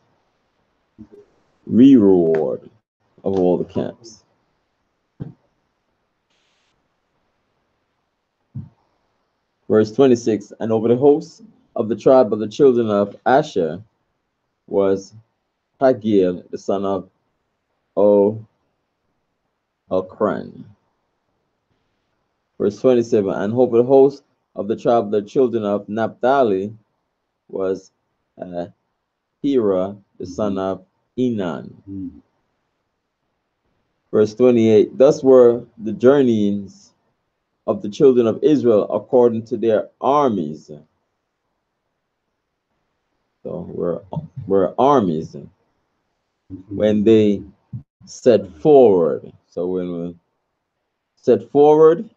Reward of all the camps. Verse 26, and over the host of the tribe of the children of Asher was Pagiel, the son of Okran. Verse 27, and over the host of the tribe of the children of Naphtali was Hira, the son of Enan. Mhm. Verse 28, thus were the journeyings of the children of Israel according to their armies. So we're armies when they set forward. So when we set forward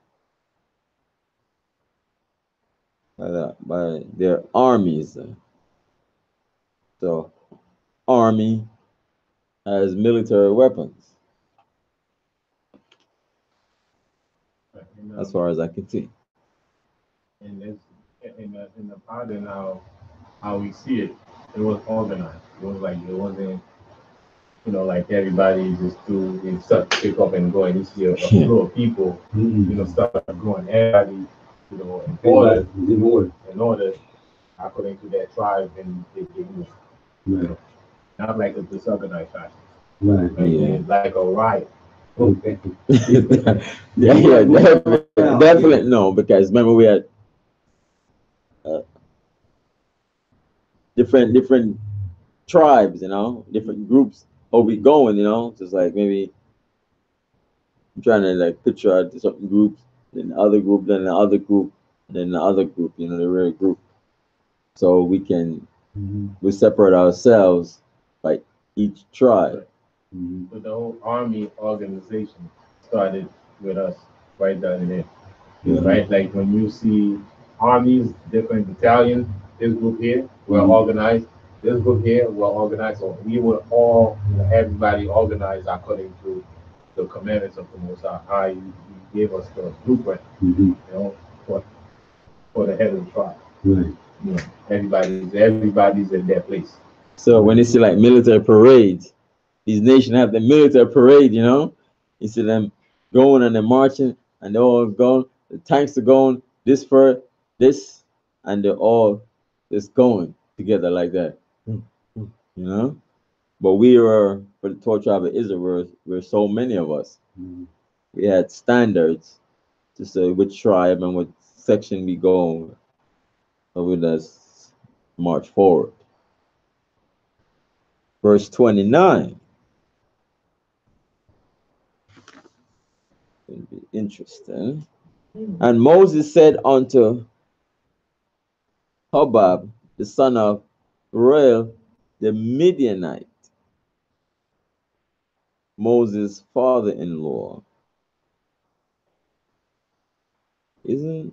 by their armies. So army has military weapons, as far as I can see. And it's in the part and how we see it, it was organized. It was like it wasn't, like everybody just do and start to pick up and go. And you see a flow of people, start going. Everybody, in order, according to their tribe, and they move. Right. Not like a disorganized fashion. Right. Yeah. Like a riot. Okay. yeah, definitely no, because remember we had uh, different tribes, different groups. Oh, we going, just like maybe I'm trying to like picture out certain groups, then the other group, then the other group, then the other group, the real group. So we can we separate ourselves by each tribe. But the whole army organization started with us right down in there. Right? Like when you see armies, different battalions, this group here, we're organized. This group here, we're organized. So we were all, everybody organized according to the commandments of the Most High. He gave us the blueprint, for the head of the tribe. Right. Everybody's in their place. So when you see like military parades, these nations have the military parade, you see them going and they're marching and they're all going, the tanks are going this for this, and they're all just going together like that. But we were, for the 12 tribe of Israel, we're so many of us. We had standards to say which tribe and what section we go So let's march forward. Verse 29. It'll be interesting. And Moses said unto Hobab, the son of Reuel, the Midianite, Moses' father-in-law. Isn't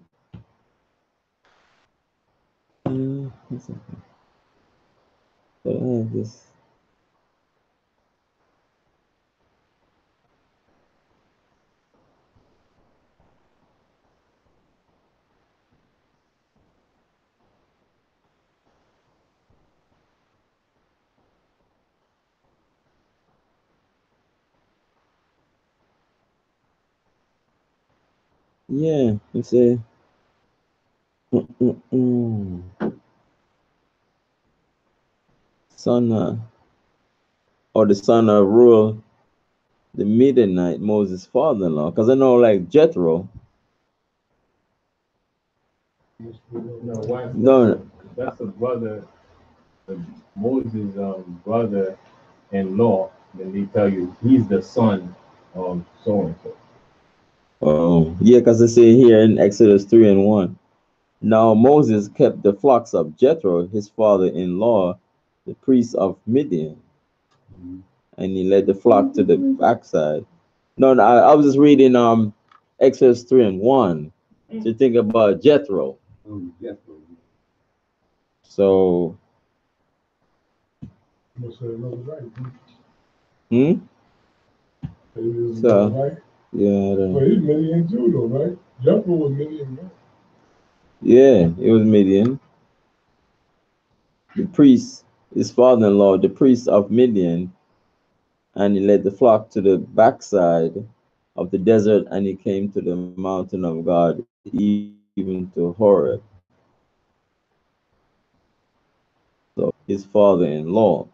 what's that? But I have this. Yeah, it's a son or the son of Reuel, the Midianite, Moses' father-in-law. Because I know, like Jethro. No, why? No, That's a brother, Moses' brother-in-law. Then they tell you he's the son of so and so. oh, yeah, because I say here in Exodus 3:1. Now Moses kept the flocks of Jethro, his father-in-law, the priest of Midian, and he led the flock to the backside. No, I was just reading Exodus 3:1 to think about Jethro. Jethro. So, Must have another right. hmm? Maybe there's So, another right. yeah, I don't But know. he's Midian too, though, right? Jethro was Midian, right? Yeah, it was Midian. The priest, his father-in-law, the priest of Midian, and he led the flock to the backside of the desert, and he came to the mountain of God, even to Horeb. So his father-in-law.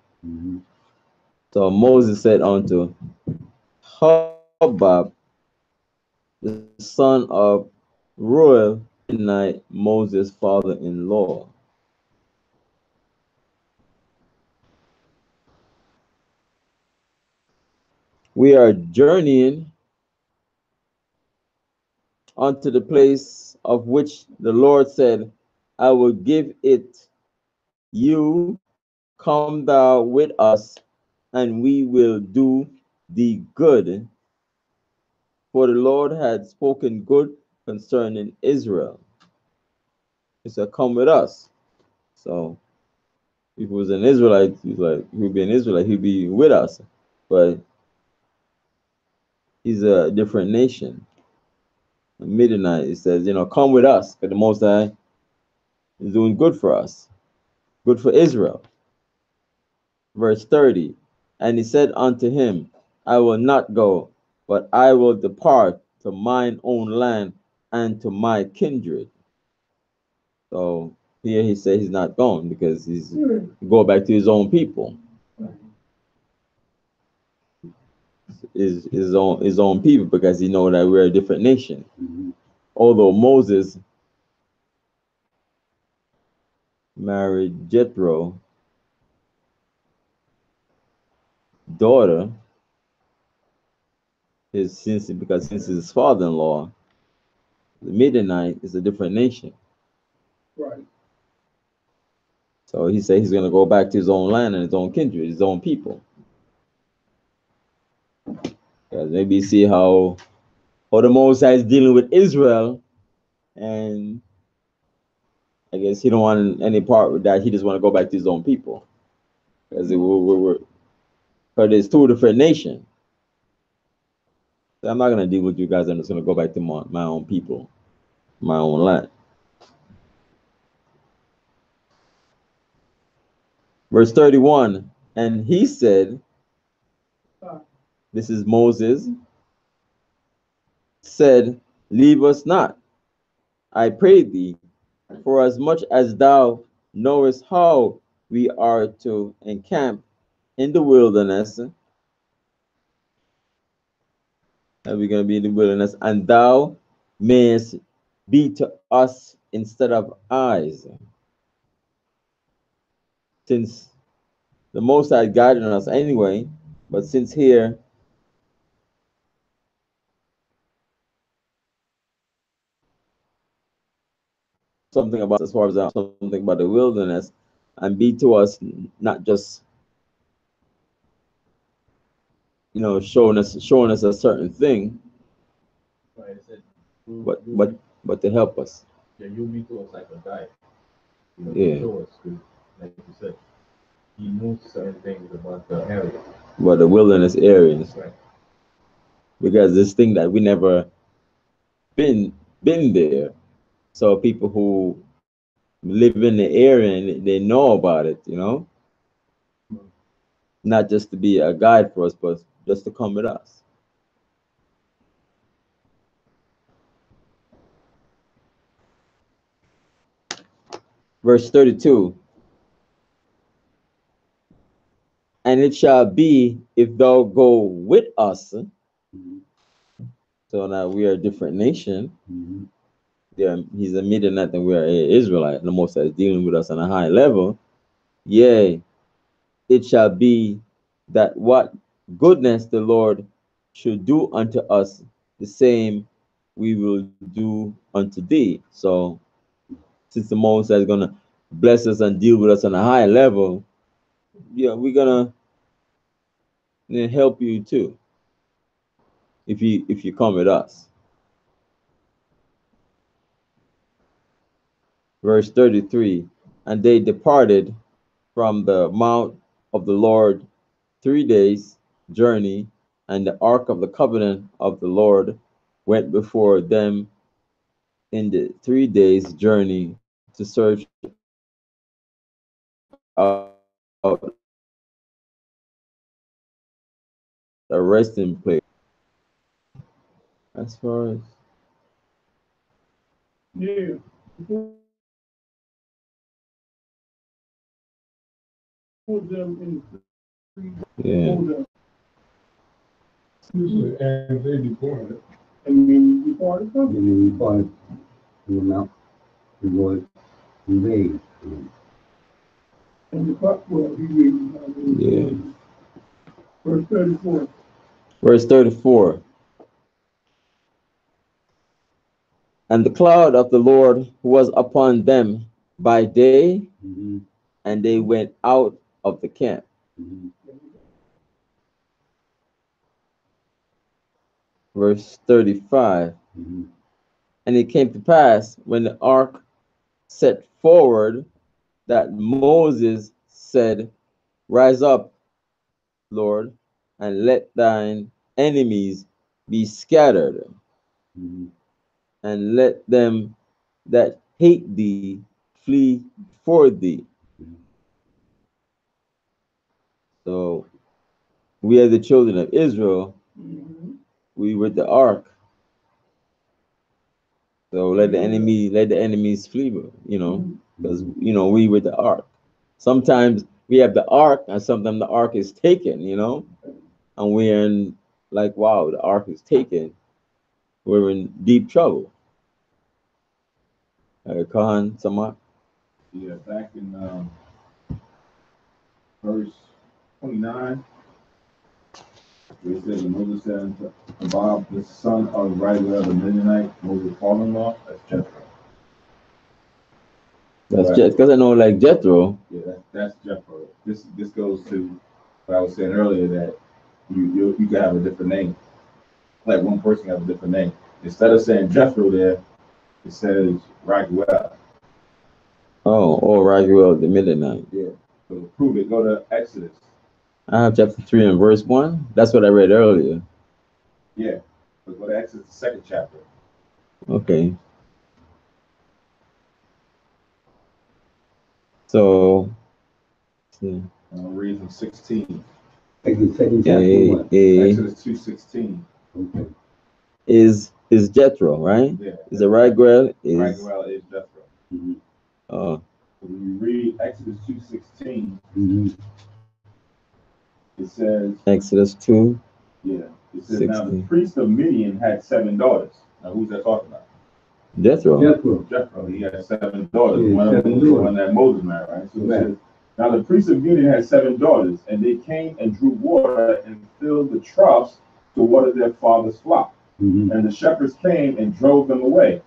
So Moses said unto Hobab, the son of Reuel, Midianite, Moses' father-in-law. We are journeying unto the place of which the Lord said, I will give it you, come thou with us, and we will do thee good. For the Lord had spoken good concerning Israel. He said, come with us. So if it was an Israelite, he's like, he would be an Israelite, he'd be with us. But he's a different nation. A Midianite, it says, come with us, because the Most High is doing good for us, good for Israel. Verse 30, and he said unto him, I will not go, but I will depart to mine own land and to my kindred. So here he said he's not going because he's go back to his own people. His own people, because he know that we're a different nation. Although Moses married Jethro, daughter, since his father-in-law, the Midianite, is a different nation. Right. So he said he's going to go back to his own land and his own kindred, his own people. Because maybe you see how the Most High is dealing with Israel, and I guess he don't want any part with that. He just want to go back to his own people, because it's two different nations. So I'm not gonna deal with you guys. I'm just gonna go back to my own people, my own land. Verse 31, and he said, this is Moses, said, leave us not, I pray thee, for as much as thou knowest how we are to encamp in the wilderness, and we're going to be in the wilderness, and thou mayest be to us instead of eyes. since the Most High guided us anyway, but since here, something about as far as something about the wilderness, and be to us not just showing us a certain thing, Right, it said, but to help us. yeah, you'll be to us like a guide. Yeah. Show us, 'cause, like you said, he knows certain things about the area. But the wilderness areas, Right. because this thing that we never been there, so people who live in the area and they know about it, not just to be a guide for us, but just to come with us. Verse 32. And it shall be if thou go with us. So now we are a different nation. Yeah, he's a Midianite and we are an Israelite. The Most High is dealing with us on a high level. Yea, it shall be that what goodness the Lord should do unto us, the same we will do unto thee. So since the Most High is gonna bless us and deal with us on a high level, yeah, we're gonna help you too. If you come with us. Verse 33, and they departed from the mount of the Lord 3 days journey, and the ark of the covenant of the Lord went before them in the 3 days journey to search out a resting place. As far as Yeah. Put them in. yeah. And they departed. And then you departed from it. And then we find the amount the Lord made. And the clock, well, he reads. Yeah. Verse 34. Verse 34. And the cloud of the Lord was upon them by day, and they went out of the camp. Verse 35. And it came to pass when the ark set forward that Moses said, Rise up, Lord, and let thine enemies be scattered, and let them that hate thee flee before thee. So we are the children of Israel. We were the ark. So let the enemies flee, because we were the ark. Sometimes we have the ark, and sometimes the ark is taken, and we're in like, wow, the ark is taken. We're in deep trouble. Khan, Samar. Yeah, back in verse 29, where it says, Moses said unto Bob, the son of Raguel the Midianite, Moses' father-in-law, that's Jethro. That's just because I know, like Jethro. Yeah, that's Jethro. This goes to what I was saying earlier, that you can have a different name. Like one person has a different name. Instead of saying Jethro there, it says Raguel. Oh, Raguel the Midianite. Yeah. So to prove it, go to Exodus. I have chapter 3 and verse 1. That's what I read earlier. Yeah. So go to Exodus, the 2nd chapter. Okay. So, I'll read from 16. Exodus 2nd chapter. Exodus 2:16. Okay. Is Jethro, right? Yeah. Is it Raguel? Raguel is Jethro. So when you read Exodus 2:16, it says Exodus 2. Yeah. It says 16. Now the priest of Midian had 7 daughters. Now who's that talking about? Jethro. Jethro. He had 7 daughters. Yeah, one of them was the one that Moses married, right? So right. it says, Now the priest of Gideon had 7 daughters, and they came and drew water and filled the troughs to water their father's flock. And the shepherds came and drove them away.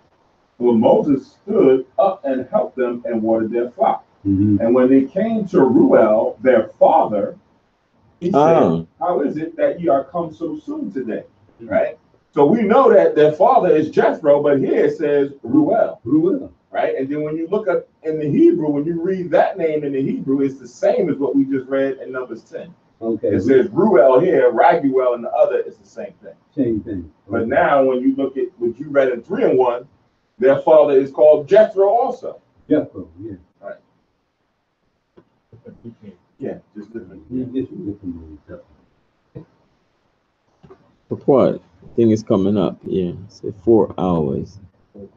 For Moses stood up and helped them and watered their flock. And when they came to Ruel, their father, he said, how is it that ye are come so soon today? Right? So we know that their father is Jethro, but here it says Ruel. Right? And then when you look up in the Hebrew, when you read that name in the Hebrew, it's the same as what we just read in Numbers 10. Okay. It says Ruel here, Raguel in the other, it's the same thing. Same thing. Okay. But now when you look at what you read in 3 and 1, their father is called Jethro also. Jethro, yeah. Right. Yeah, just different. What? Thing is coming up. Yeah, say 4 hours. What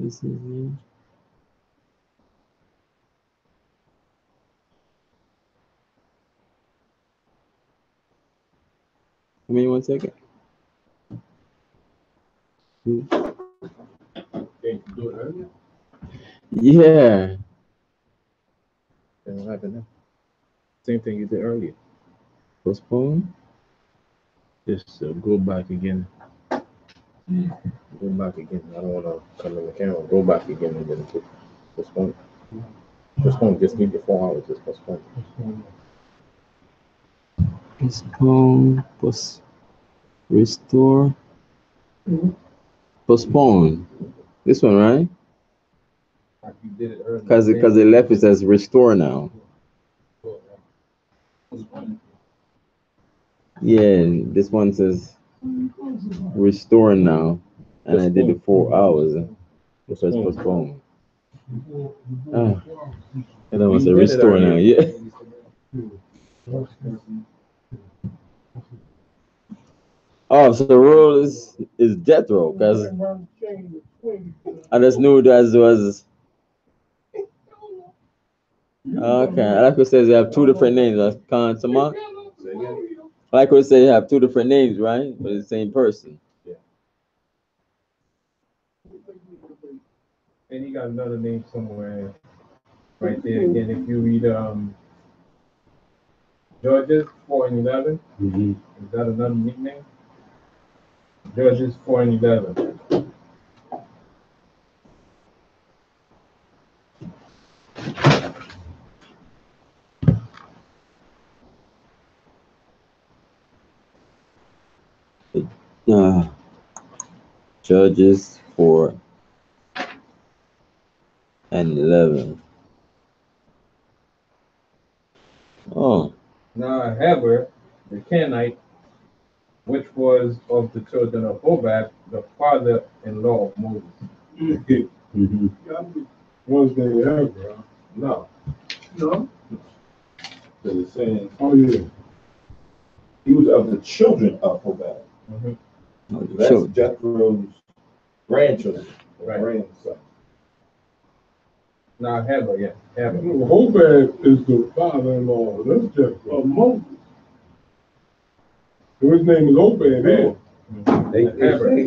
is his name? Give me 1 second. Yeah. What happened now? Same thing you did earlier. Postpone? Just go back again. Go back again. I don't want to come in the camera. Go back again and then postpone. Postpone. Just need the 4 hours. Just postpone. Postpone. Restore. Postpone. This one, right? Like you did it earlier. Because it left it says restore now. Yeah, this one says restore now, and I did the 4 hours. It says postpone. Ah, and I was a restore now. Yeah. Oh, so the rule is Jethro, because I just knew that was. Okay, like it says, you have 2 different names. That's Khan. Like we say, you have 2 different names, right? But it's the same person. Yeah. And he got another name somewhere right there again. If you read Judges 4 and 11, is that another nickname? Judges 4 and 11. Judges 4 and 11. Oh. Now Heber, the Kenite, which was of the children of Hobab, the father-in-law of Moses. Was they ever? No. No? Because it's saying Oh, yeah. he was of the children of Hobab. That's Jethro's grandchildren, Right. grandson. Now Heber, yeah. Heber. Hobab is the father-in-law. That's just of Moses. So his name is Hobab here. They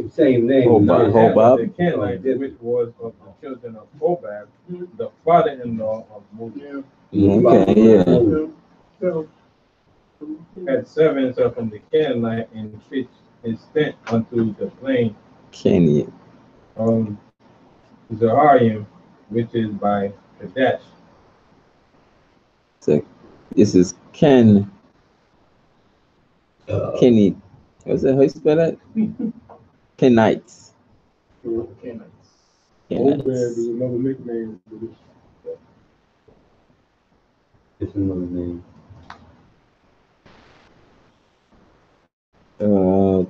same name. Hobab. The Kenite, which was of the children of Hobab, the father-in-law of Moses. Okay, yeah. Had servants from the Kenite and pitched his tent unto the plain Kenny. Zaharium, which is by Kadesh. So this is Kenny. What's that? How you spell that? Kenites. Hobab is another nickname for this. It's another name.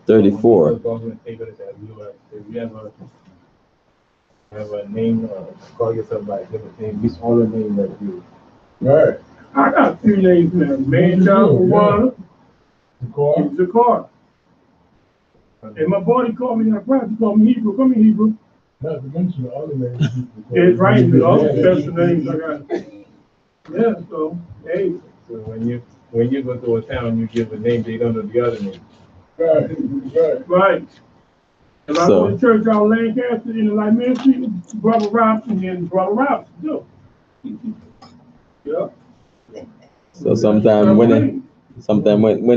34. If you have a name, call yourself by a different name. These all the names that you. Right. I got 2 names now. Man, John, one. Zakar. And my buddy called me, like, Brad, he called me Hebrew. Come here, Hebrew. Not to mention the other names. It's right, the other special names I got. Yeah, so, hey. So when you go to a town, you give a name, they don't know the other name. Right. If I go to church out Lancaster in the Light Ministry, Brother Robinson and Brother Robinson too. Yeah. So sometimes when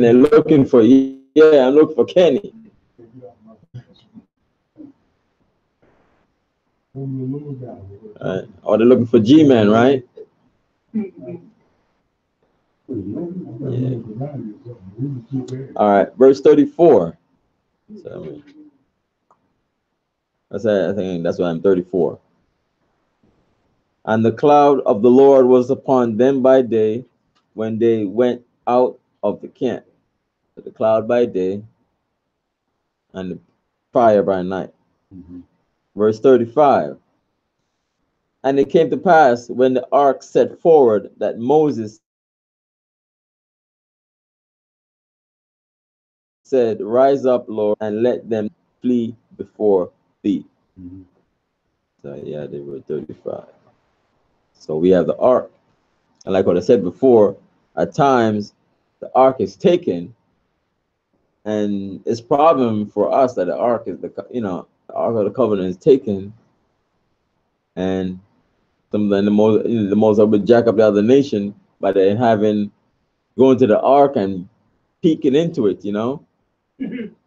they're looking for, yeah, I'm looking for Kenny. Right. Or they're looking for G-Man, right? Yeah. All right, verse 34. So, I think that's why I'm 34. And the cloud of the Lord was upon them by day when they went out of the camp. So the cloud by day and the fire by night. Verse 35. And it came to pass when the ark set forward that Moses said, Rise up, Lord, and let them flee before thee. So yeah, they were 35. So we have the ark. And like what I said before, at times the ark is taken, and it's problem for us that the ark is the ark of the covenant is taken, and the most would jack up the other nation by they going to the ark and peeking into it, the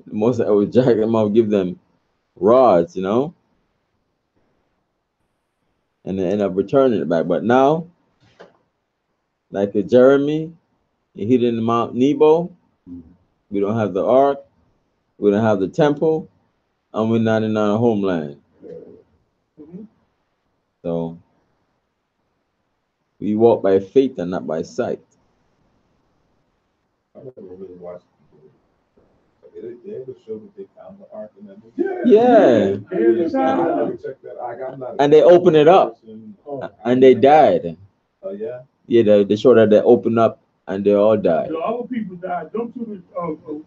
most I would jack them up, give them rods, and they end up returning it back. But now, like Jeremy, he hid in Mount Nebo. We don't have the ark, we don't have the temple, and we're not in our homeland. So we walk by faith and not by sight. I never really watched they ever show that they found the ark in that movie? Yeah. I never checked that. I'm not. And they open it up, and they died. Oh yeah. Yeah, they showed that they opened up and they all died. The other people died. Them two,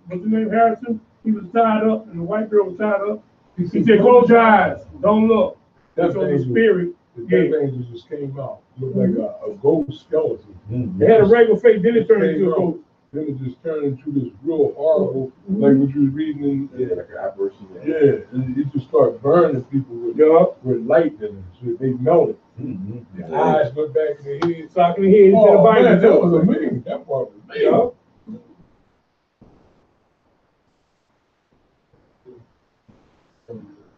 what's his name, Harrison? He was tied up, and the white girl was tied up. He said, "Close your eyes, don't look." That's the spirit. The death angel just came out. Looked like a ghost skeleton. They had a regular face, then it turned into a ghost. Then it just turned into this real horrible, like what you was reading in. Yeah, like an apparition. Yeah, and it just started burning people with light in them. So they melted. Their eyes went back in their head. Socking the head. Oh, man, that was amazing. That part was amazing.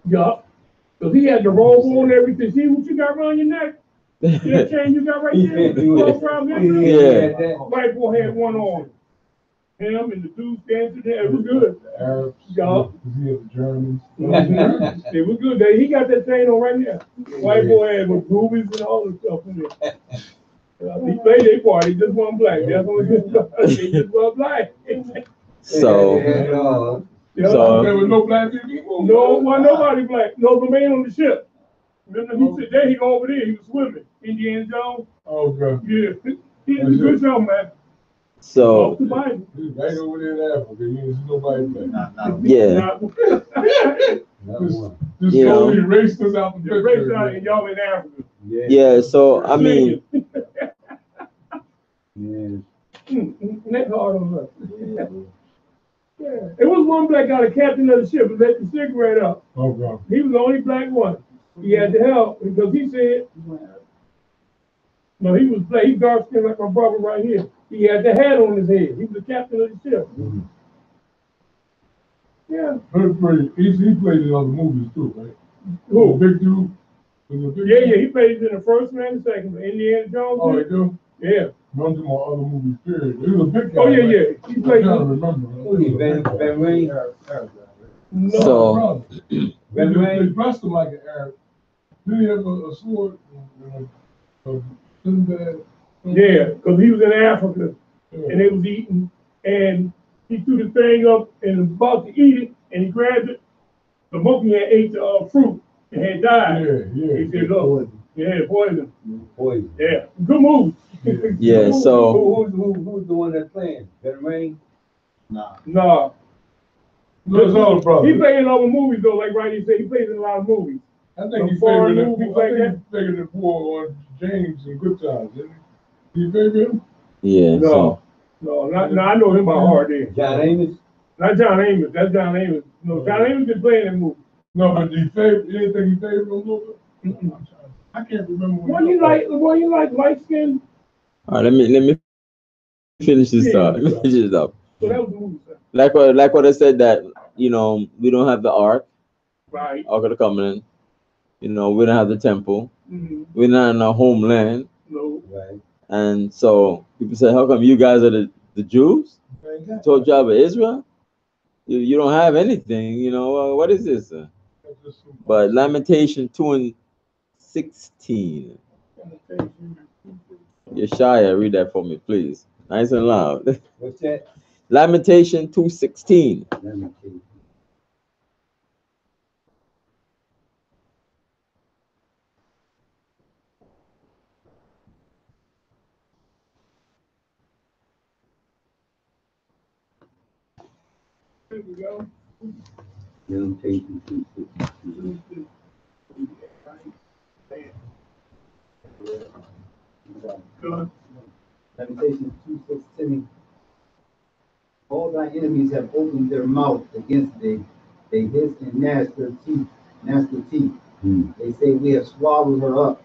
Yeah. Because he had the robe on and everything. See what you got around your neck? See that chain you got right there? Yeah. White boy had one on. Him and the dude dancing there. It was good. The Arabs. Yeah. The Germans. It was good. He got that chain on right there. White boy had with rubies and all the stuff in there. He played their part. He just wasn't black. That's what he just wasn't black. So there was no black people. No, wasn't nobody black. No, the man on the ship. Remember, he said there, he go over there. He was swimming. Indiana Jones. Oh, God. Yeah, he did a good job, man. So right over there in Africa, you didn't see nobody black. Yeah. Just totally erased us out the erased out, and y'all in Africa. Yeah. So I mean. Neck hard on us. Yeah. It was one black guy, the captain of the ship, who let the cigarette up. Oh, God. He was the only black one. He had to help because he said, no, he was black. He dark skinned like my brother right here. He had the hat on his head. He was the captain of the ship. Yeah. He played in other movies too, right? Who? Big dude. Yeah, he plays in the first one and the second one. Indiana Jones. Oh, he do? Yeah. Run to my other movies, period. He was a big guy. Oh, yeah, right? yeah. He played. I don't remember. Ben Ray? No. So they dressed him like an Arab. Did he have a sword? Yeah, because he was in Africa and they was eating, and he threw the thing up and was about to eat it, and he grabbed it. The monkey had ate the fruit and had died. Yeah. He said, "Look, poison." Poison. Yeah, good move. yeah. So Who's the one that's playing? Ben Ray? Nah. No, it's all a brother. He played in other movies though, like Rodney said, he plays in a lot of movies. I think he favored the poor on James and Good Times, didn't he? You favor him? Yeah. No, I know him by heart then. John Amos? Not John Amos. That's John Amos. No, John Amos been playing that movie. No, but do you favor anything you favor a little bit? I can't remember. What you like light skin? All right, let me finish this up. Let me finish this up. So that was the movie, sir. Like what I said, that we don't have the ark, Right. Ark of the Covenant. We don't have the temple. Mm-hmm. We're not in our homeland. No. Right. And so people say, how come you guys are the Jews? The 12 tribe of Israel? You don't have anything, what is this? But Lamentation 2:16. Yeshaya, read that for me, please. Nice and loud. What's that? Lamentation 2:16. Lamentation. There we go. Lamentation 2:16. Good. Lamentations 2:16. All thy enemies have opened their mouth against thee. They hiss and gnash their teeth. They say, we have swallowed her up.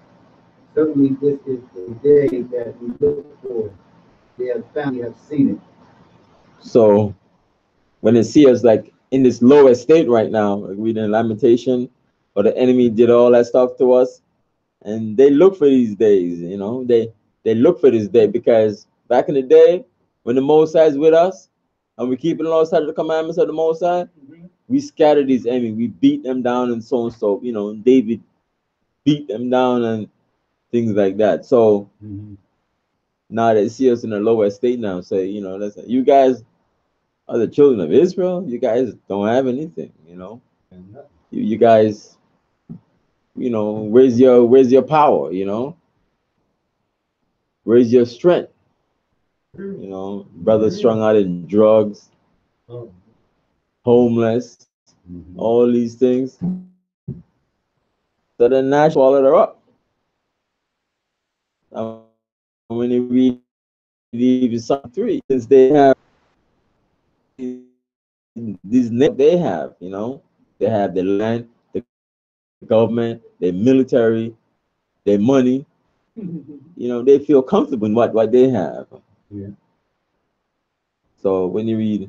Certainly this is the day that we look for. They have found, we have seen it. So when they see us like in this lowest state right now, like reading Lamentation, or the enemy did all that stuff to us, and they look for these days, they look for this day, because back in the day when the Most High is with us and we keep it alongside of the commandments of the Most High, we scattered these enemies, we beat them down, and so and so, David beat them down and things like that. So now they see us in a lower state now, say, listen, you guys are the children of Israel. You guys don't have anything, you guys, where's your power, where's your strength? Brothers strung out in drugs, homeless, all these things. So the Nash swallowed her up. When you read even Psalm 3, since they have these they have, they have the land, the government, their military, their money. They feel comfortable in what they have. Yeah. So when you read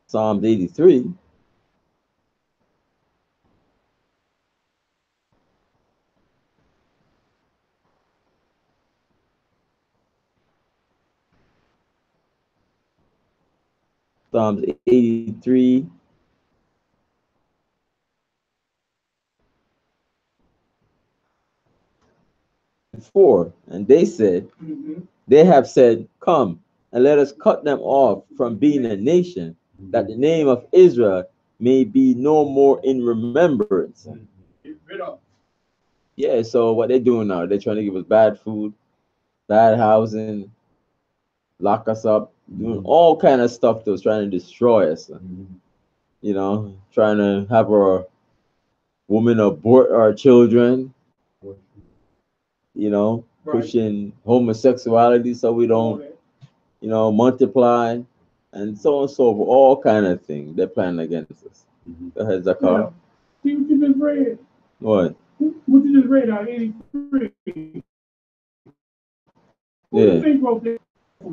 Psalms 83, Psalms 83, and they said, they have said, come and let us cut them off from being a nation, that the name of Israel may be no more in remembrance. Yeah, so what they're doing now, they're trying to give us bad food, bad housing, lock us up, doing all kind of stuff that was trying to destroy us. Trying to have our women abort our children, pushing homosexuality so we don't, multiply, and so on and so forth, all kind of things they're planning against us. Go ahead, Zakar. See what you just read? What? What you just read out 83. Who do you think wrote that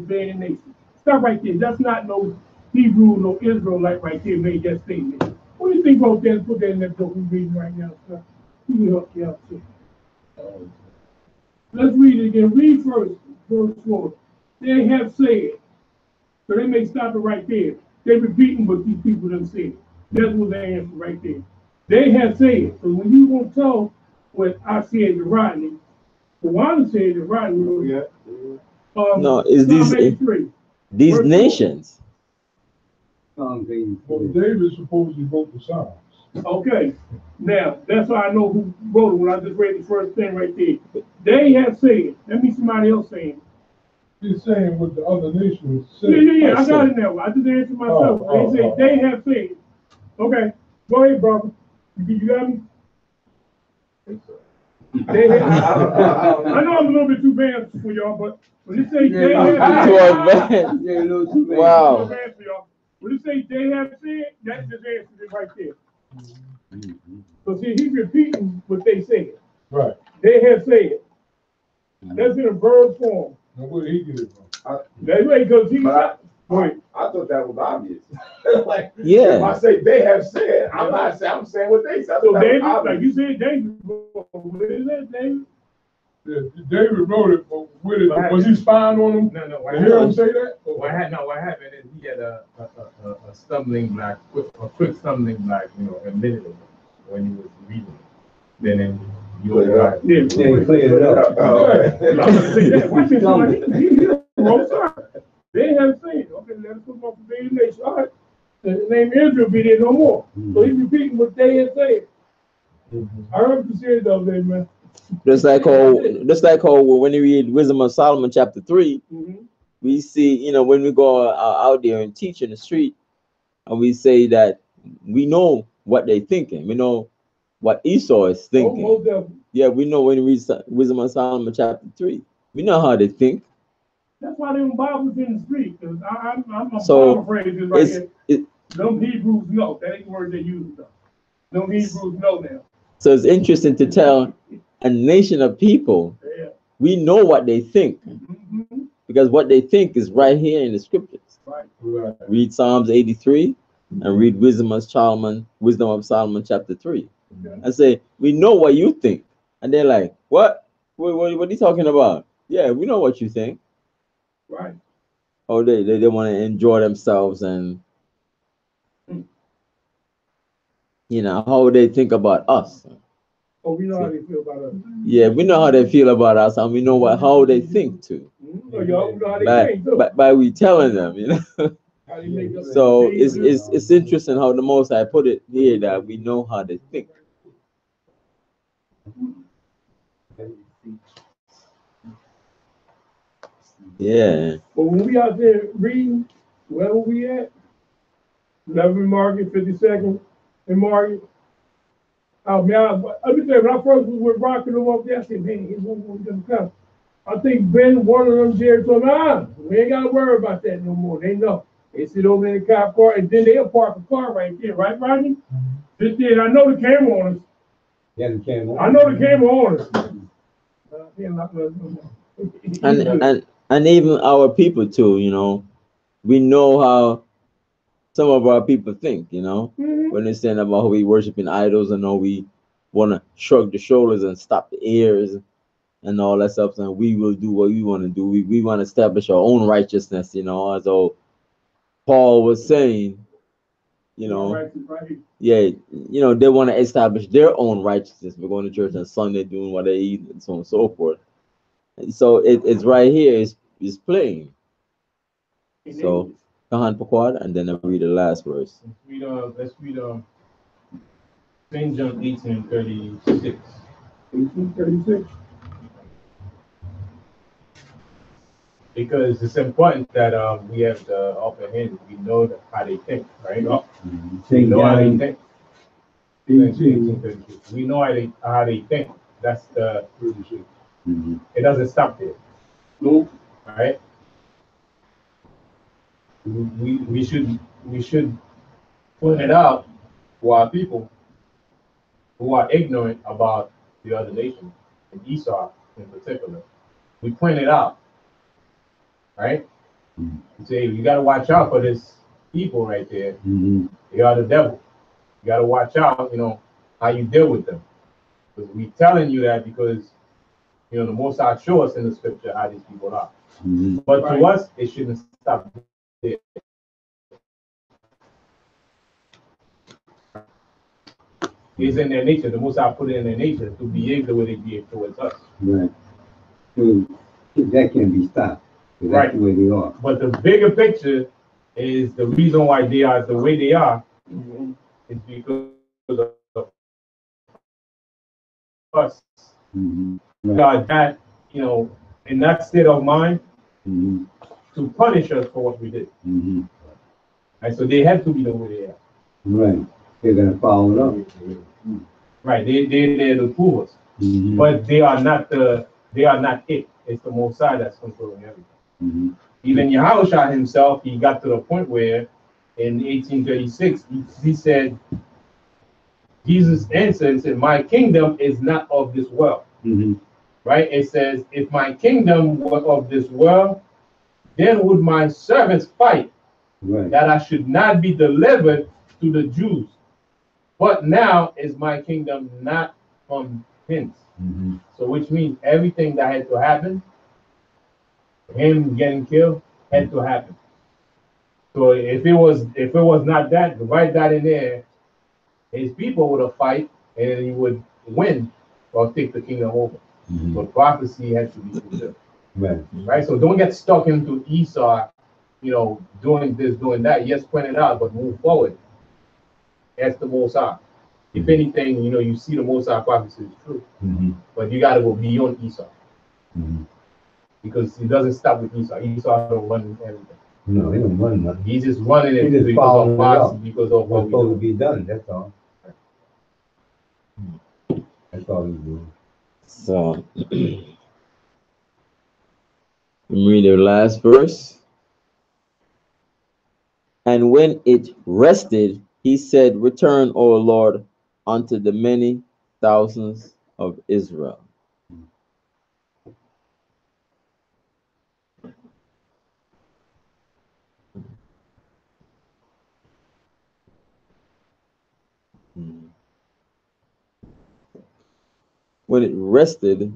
day and nation? Stop right there. That's not no Hebrew, no Israelite right there made that statement. Who do you think wrote that? Put that in that book we're reading right now, sir. You can help you out too. Let's read it again. Read first, verse 4. They have said. So they may stop it right there. They're repeating what these people done said. That's what they answer right there. They have said. So when you gonna tell what I said to Rodney, the one said to Rodney, no, is these nations? Well, David supposedly wrote the Psalms. Okay, now that's why I know who wrote it when I just read the first thing right there. They have said. That means somebody else saying. He's saying what the other nations said. Yeah, I got it now. I just answered myself. They have said. Okay, go ahead, brother. You got me? They have, I know I'm a little bit too bad for y'all, but when they say they have said, wow. when they say they have said, that just answers it right there. So see, he's repeating what they said. Right. They have said. That's in a verb form. Now where did he get it from? That's right, because he. I thought that was obvious. Like, Yeah. if I say they have said, I'm not saying, I'm saying what they said. So David, like you said, David, what is that, David? Yeah, David wrote it, but with it, was he spying on him? No. Did he hear him say that? What happened is he had a stumbling block, a quick stumbling block, a minute ago when he was reading. Then you were right. Yeah, he cleared it up. They have said, okay, let's put up the big nation. All right, the name Israel be there no more. So he's repeating what they have said. I heard you say though, man. Just like how when you read Wisdom of Solomon chapter 3, we see, when we go out there and teach in the street, and we say that we know what they're thinking. We know what Esau is thinking. Yeah, we know when we read Wisdom of Solomon chapter 3. We know how they think. That's why they don't Bibles in the street, because I'm afraid it's right here. Them Hebrews know. That ain't the word they use, though. Them Hebrews know now. So it's interesting to tell a nation of people, we know what they think, because what they think is right here in the scriptures. Right. Read Psalms 83 and read Wisdom of Solomon chapter 3. And say, we know what you think. And they're like, what are you talking about? Yeah, we know what you think. Right. Oh, they want to enjoy themselves, and how they think about us. Oh, we know how they feel about us. Yeah, we know how they feel about us, and we know how they think too. So y'all know how they think too. By we telling them, So it's interesting how the Most High put it here that we know how they think. Yeah. But when we out there reading, where were we at? 11 Market, 52nd and Market. Oh man, let me tell you, when I first was with Rocking them up there, I said, man, he's gonna come. I think Ben, one of them, Jerry told me, we ain't gotta worry about that no more. They know. They sit over in the cop car, and then they'll park a car right there, right, Rodney? Just did. I know the camera on us. Yeah, the camera. I know the camera on us. And even our people too, we know how some of our people think, when they're saying about how we worshiping idols and how we want to shrug the shoulders and stop the ears and all that stuff, and we will do what we want to do. We want to establish our own righteousness, as though Paul was saying, yeah, they want to establish their own righteousness. We're going to church on Sunday, doing what they eat, and so on and so forth. And so it's right here, it's plain. So, Kahan Pakwad, and then I read the last verse. Let's read St. John 18:36. 18:36. Because it's important that we have the upper hand. We know how they think, right? We know how they think. 18:36. We know how they think. That's the 36. It doesn't stop there. Nope. Right? We should point it out for our people who are ignorant about the other nations, and Esau in particular. We point it out, right? We say you got to watch out for this people right there. They are the devil. You got to watch out, how you deal with them. Because we telling you that because the Most High show us in the scripture how these people are. But to us, it shouldn't stop there. It's in their nature. The Most High put it in their nature to behave the way they behave towards us. Right. So that can be stopped. That's the way they are. But the bigger picture is the reason why they are the way they are is because of us. God, that in that state of mind to punish us for what we did. And so they have to be the way they are. Right. They're gonna follow it up. Right. They're there to prove us. But they are not it. It's the Most High that's controlling everything. Even Yahushua himself, he got to the point where in 1836 he said, Jesus answered and said, my kingdom is not of this world. Right? It says, if my kingdom were of this world, then would my servants fight, that I should not be delivered to the Jews. But now is my kingdom not from hence. So which means everything that had to happen, him getting killed, had to happen. So if it was not that, write that in there, his people would have fight and he would win or take the kingdom over. But prophecy has to be fulfilled. Right? So don't get stuck into Esau, doing this, doing that. Yes, point it out, but move forward. That's the Most High. If anything, you see the Most High prophecy is true. But you got to go beyond Esau. Because he doesn't stop with Esau. Esau don't run everything. No, he don't run nothing. He's just running it He just because of following it prophecy, up. because of What's what supposed to we do. be done, that's all. That's all he's doing. So, read the last verse. And when it rested, he said, return, O Lord, unto the many thousands of Israel. When it rested,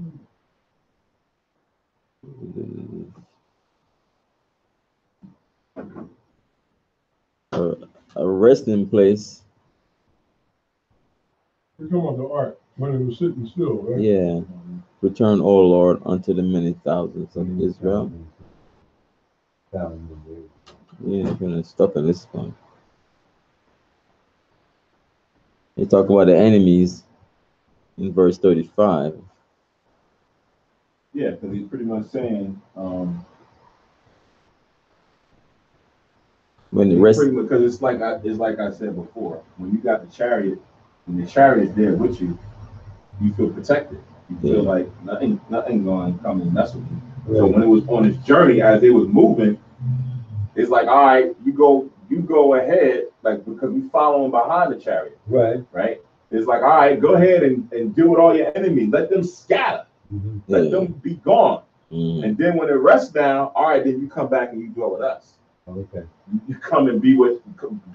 a resting place. We're talking about the ark when it was sitting still, right? Yeah. Return, O Lord, unto the many thousands of Israel. Yeah, gonna stop at this point. They talk about the enemies in verse 35. Yeah, because he's pretty much saying, When the rest, because it's like I said before, when you got the chariot, and the chariot's there with you, you feel protected. You feel like nothing going to come and mess with you. Right. So when it was on his journey, as it was moving, it's like, all right, you go ahead, like, because we following behind the chariot. Right. It's like, all right, go ahead and deal with all your enemies. Let them scatter. Let them be gone. And then when it rests down, all right, then you come back and you dwell with us. Okay. You come and be with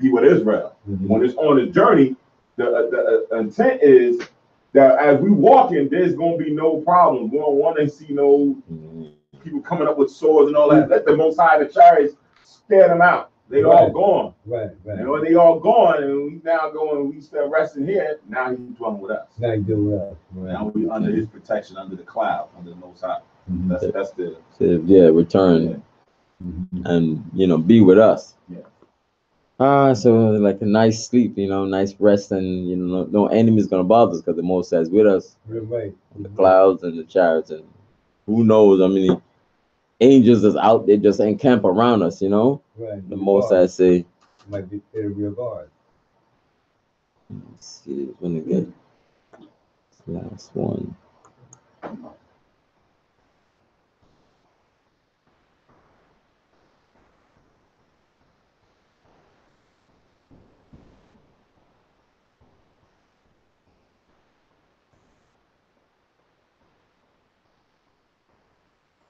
Israel. When it's on the journey, the intent is that as we walking, there's gonna be no problem. We don't want to see no people coming up with swords and all that. Let the Most High, the chariots, scare them out. They all gone. Right. They all gone, and we now going. We still resting here. Now he's dwelling with us. Now he's doing with us. Right. Now we under his protection, under the cloud, under the Most High. That's the return and be with us. So like a nice sleep, nice rest, and no enemy's gonna bother us because the Most High is with us. Right. The clouds and the chariots, and who knows? I mean, angels is out there just encamp around us. Right. The Most High say might be a real guard. Let's see when to get this last one.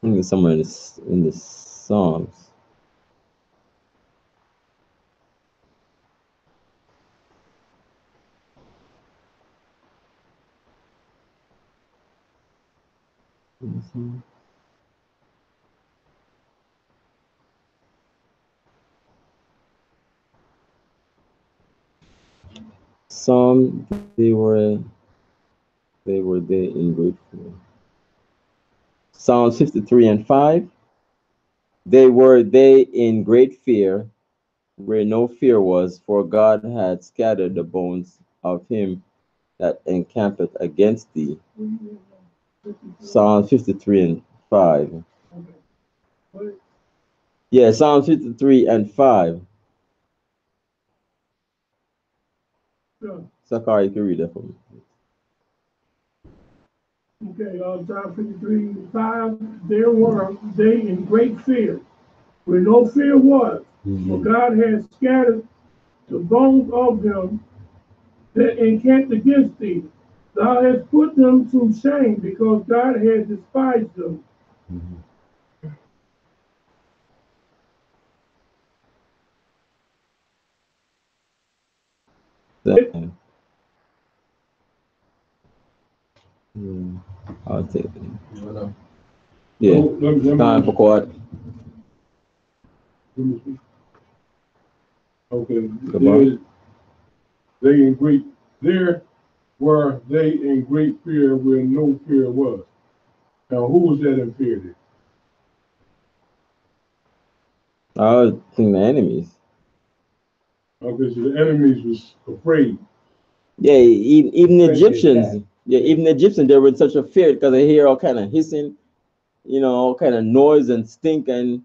I think it's somewhere in the Psalms. Some they were there in great fear. Psalms 53 and 5. They in great fear, where no fear was, for God had scattered the bones of him that encampeth against thee. Psalm 53 and 5. Yeah, Psalm 53 and 5. Sakari, you can read that for me. Okay, Psalm 53 and 5. There were they in great fear, where no fear was, for God had scattered the bones of them that encamped against thee. Thou hast put them to shame because God has despised them. I'll take it. Yeah. Yeah. Time for court. Okay. Goodbye. They in great, there were they in great fear where no fear was. Now, who was that in fear then? I would think the enemies. Okay, so the enemies was afraid. Yeah, even the Egyptians. Yeah, even the Egyptians, they were in such a fear because they hear all kind of hissing, you know, all kind of noise and stink, and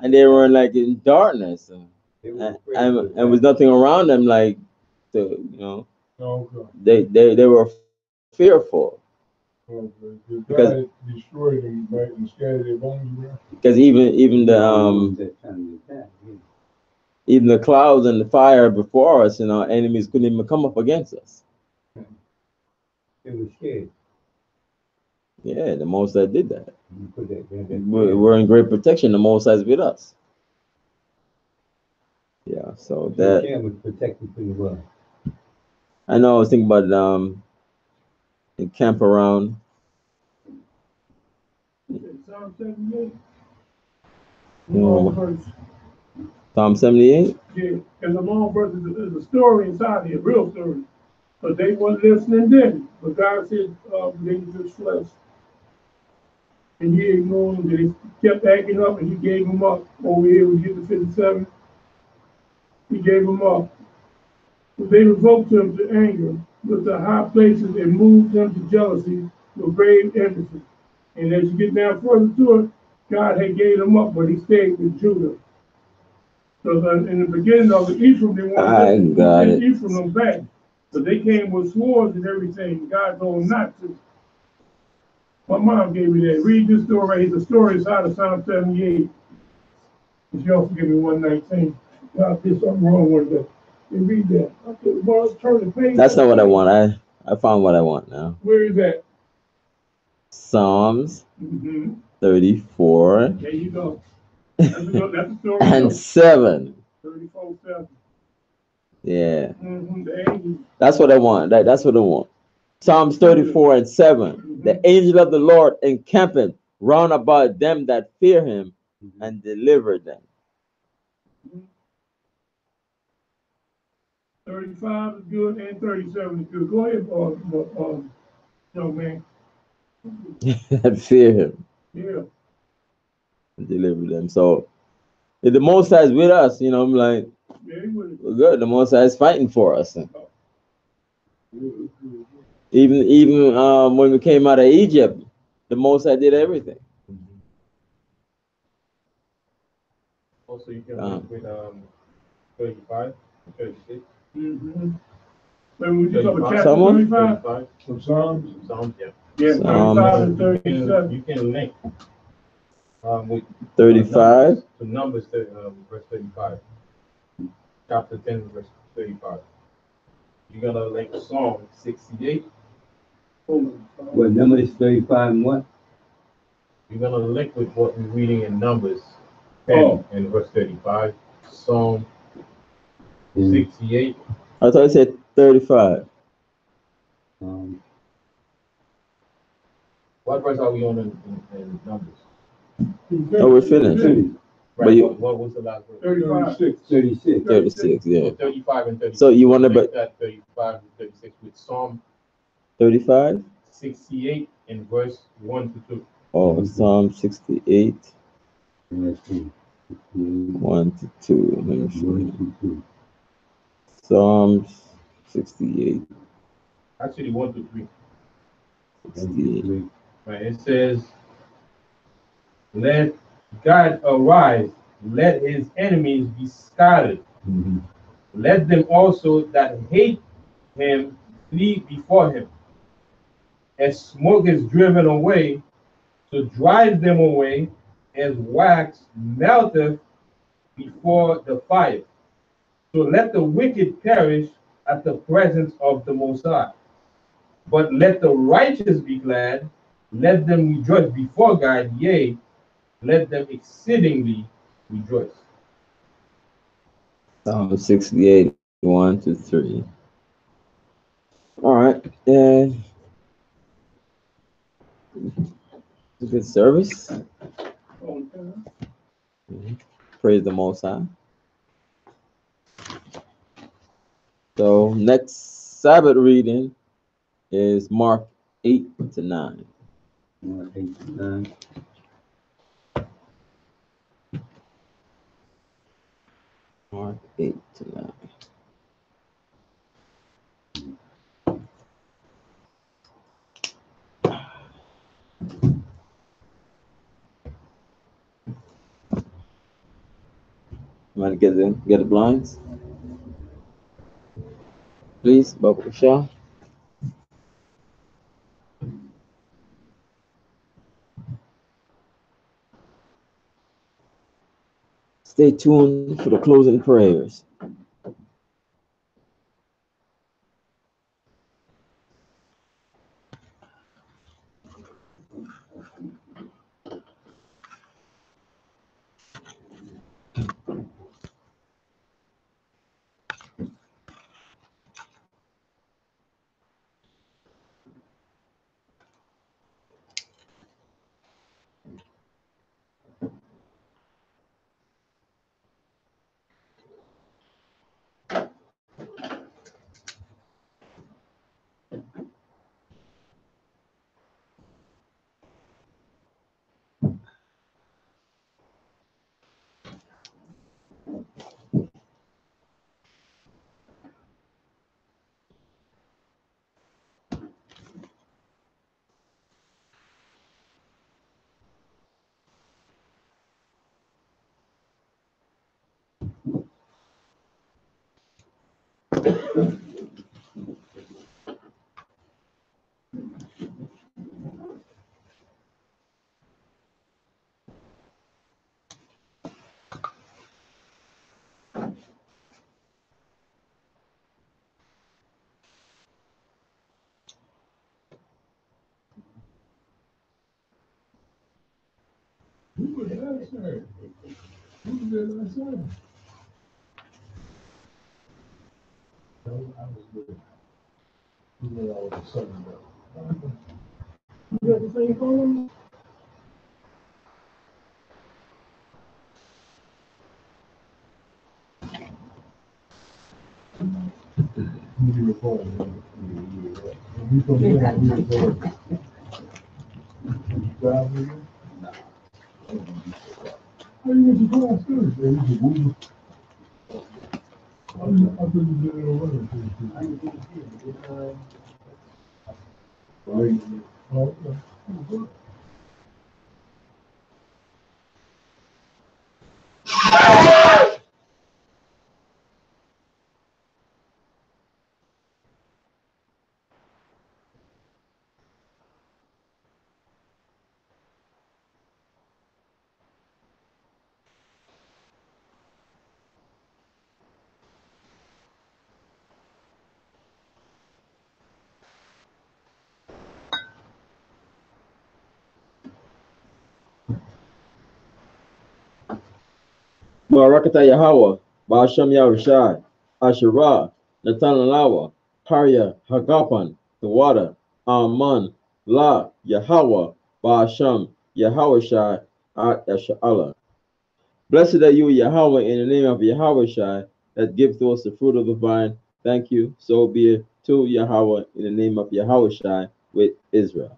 they were like in darkness, and with nothing around them, like, to, you know, they were fearful. Because God destroyed them, right, and scattered their bones around. Because even the clouds and the fire before us, you know, enemies couldn't even come up against us. They were scared. Yeah, the Most High did that. We're in great protection. The Most High is with us. Yeah, so that was protected pretty well. I know. I was thinking about the camp around. Psalm 78. Mm. Verse. Psalm 78. Yeah, and the long verse is a story inside here, real story. But they weren't listening then. But God said, they were just flesh. And he ignored them. They kept acting up, and he gave them up. Over here, we get to 57. He gave them up. But they revoked him to anger with the high places and moved him to jealousy with grave emphasis. And as you get down further to it, God had gave them up, but he stayed with Judah. So in the beginning of the Ephraim, they wanted to send Ephraim them back. But they came with swords and everything. God told them not to. My mom gave me that. Read this story right here. The story is out of Psalm 78. If y'all forgive me, 119. God did something wrong with that. You read that. Okay, well, turn the page. That's not what I want. I found what I want now. Where is that? Psalms 34. There you go. That's the story. And 7. 34:7. Yeah. That's what I want. That's what I want. Psalms 34 and 7. The angel of the Lord encampeth round about them that fear him and deliver them. 35 is good and 37 is good. Go ahead, young man. That fear him. Yeah. And deliver them. So if the Most High is with us, you know, I'm like, we're good. The Most High is fighting for us. Even when we came out of Egypt, the Most High did everything. Also, you can link with 35, 36. When we just over chapter Someone? 35? From Psalms? Psalms, yeah. Yeah, 35 and 37. You can link with 35 to Numbers verse 35. Chapter 10, verse 35. You're gonna link Psalm 68. What, Numbers 35 and what? You're gonna link with what we're reading in Numbers 10 and verse 35. Psalm 68. I thought I said 35. What verse are we on in Numbers? Oh, we're finished. Right, But what was the last verse? 36. 36, yeah. So 35 and 36. So you want to link that 35 and 36 with Psalm 35? 68 and verse 1 to 2. Oh, Psalm 68. 1 to 2. Let me see. Psalms 68. Actually, 1 to 3. 68. Right, it says, let God arise, let his enemies be scattered. Let them also that hate him flee before him. As smoke is driven away, to drive them away, as wax melteth before the fire. So let the wicked perish at the presence of the Most High. But let the righteous be glad, let them rejoice before God, yea, let them exceedingly rejoice. Psalm 68, 1 to 3. All right, and good service. Praise the Most High. So next Sabbath reading is Mark 8 to 9. Mark 8 to 9. Mark 8 to 9. You want to get the blinds? Please, Babu Shah. Stay tuned for the closing prayers. Who was last night? Who was there last night? No, I was with. Who was all of a sudden though? You got the same phone? You were calling me. You told me how you were going. You drive me? How you went to class Thursday? You said, "Woo." I thought you did it already. I didn't get it. Right. Oh, okay. Barakata Yahweh, Ba'ashem Yahushai, Asherah, Natan Alawa, Karya, Hagapan, the water, Aman, La, Yahweh, Ba'ashem, Yahushai, At Yasha'Allah. Blessed are you, Yahweh, in the name of Yahushai, that give to us the fruit of the vine. Thank you. So be it to Yahweh in the name of Yahushai with Israel.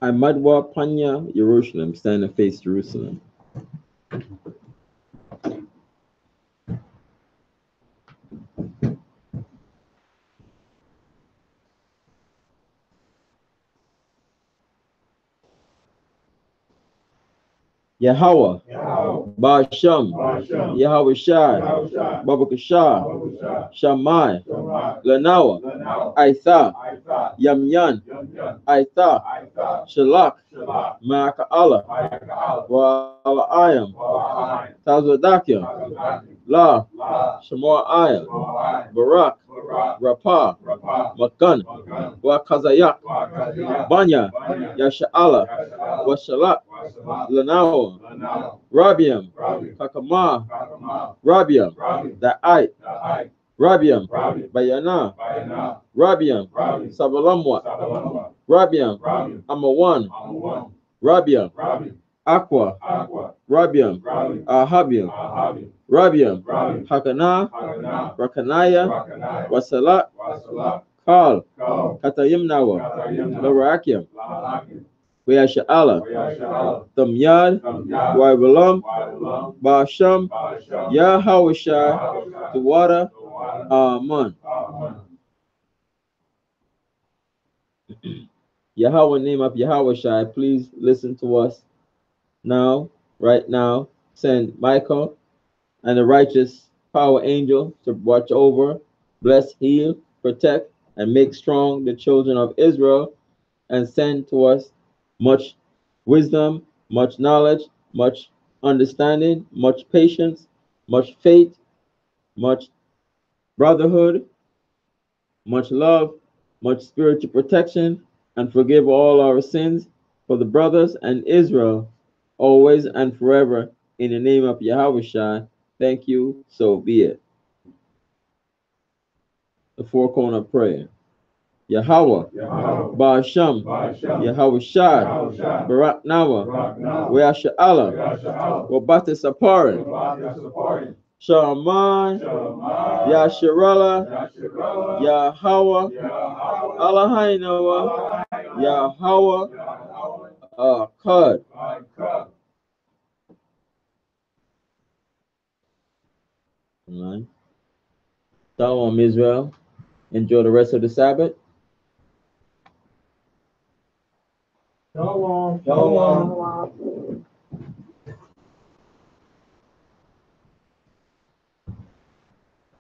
Amadwa Panya, Jerusalem, stand and face Jerusalem. Yahweh, Basham, Basham, Yahweh Shai, Yahushua, Babakashah, Yahushua, Shammai, Shammai, Lanawa, Lanawa, Aitha, Aitha, Yamyan, Yamyan, Aitha, Aitha, Shalak, Shalak, Ma'aka'ala, Ma'aka'ala, Wa'ala'ayam, Wa'ala'ayim, Tazadakim, Tazadakim, La, La, Shamo'ayam, Shemaiah, Barak, Barak, Rapah, Rapah, Makan, Makan, Wa'kazayak, Wa'kaziyah, Banya, Banya, Yasha'ala, Yashalak, Washalak, Wasalat, Lanawa, Lanawa, Rabiam, Rabi, Kakama, Kakama, Rabiam, Rabi, Da'ait, Da'ai, Rabiam, Rabi, Bayana, Bayana, Rabiam, Rabi, Sabalamwa, Sabalama, Rabiam, Rabi, Amawan, Amawan, Rabiam, Rabi, Aqua, Aqua, Rabiam, Rabi, Ahabiam, Ahabi, Rabiam, Rabi, Hakana, Hagana, Rakanaya, Rakanai, Wasalat, Wasalat, Kal, Kal, Katayimnawa, Katayimna, Larakiam, La'akim, Weasha'ala, Yashala, Tamyad, Tamyad, Waibalam, Wa'ilam, Basham, Ba'asham, Yahawashai, Yahushua, Tawada, Tawada, Aman. Aman. Yahweh, name of Yahawashai, please listen to us now, right now. Send Michael and the righteous power angel to watch over, bless, heal, protect, and make strong the children of Israel, and send to us much wisdom, much knowledge, much understanding, much patience, much faith, much brotherhood, much love, much spiritual protection, and forgive all our sins for the brothers and Israel, always and forever, in the name of Yahweh. Thank you, so be it. The four corner prayer. Yahweh, Yahweh, Ba'asham, Ba'asham, Yahweh Shai, Yahushua, Barak Nawa, Barak Nawa, Weasha'ala, Yashala, Wabata Saparin, Wabata Saparin, Shaman, Shammai, Yasharala, Yasharala, Yahweh, Yahweh, Alahainawa, Yahweh, Yahweh, Kad. Akkad. Alright. Shalom, Israel. Enjoy the rest of the Sabbath. Shalom. Shalom.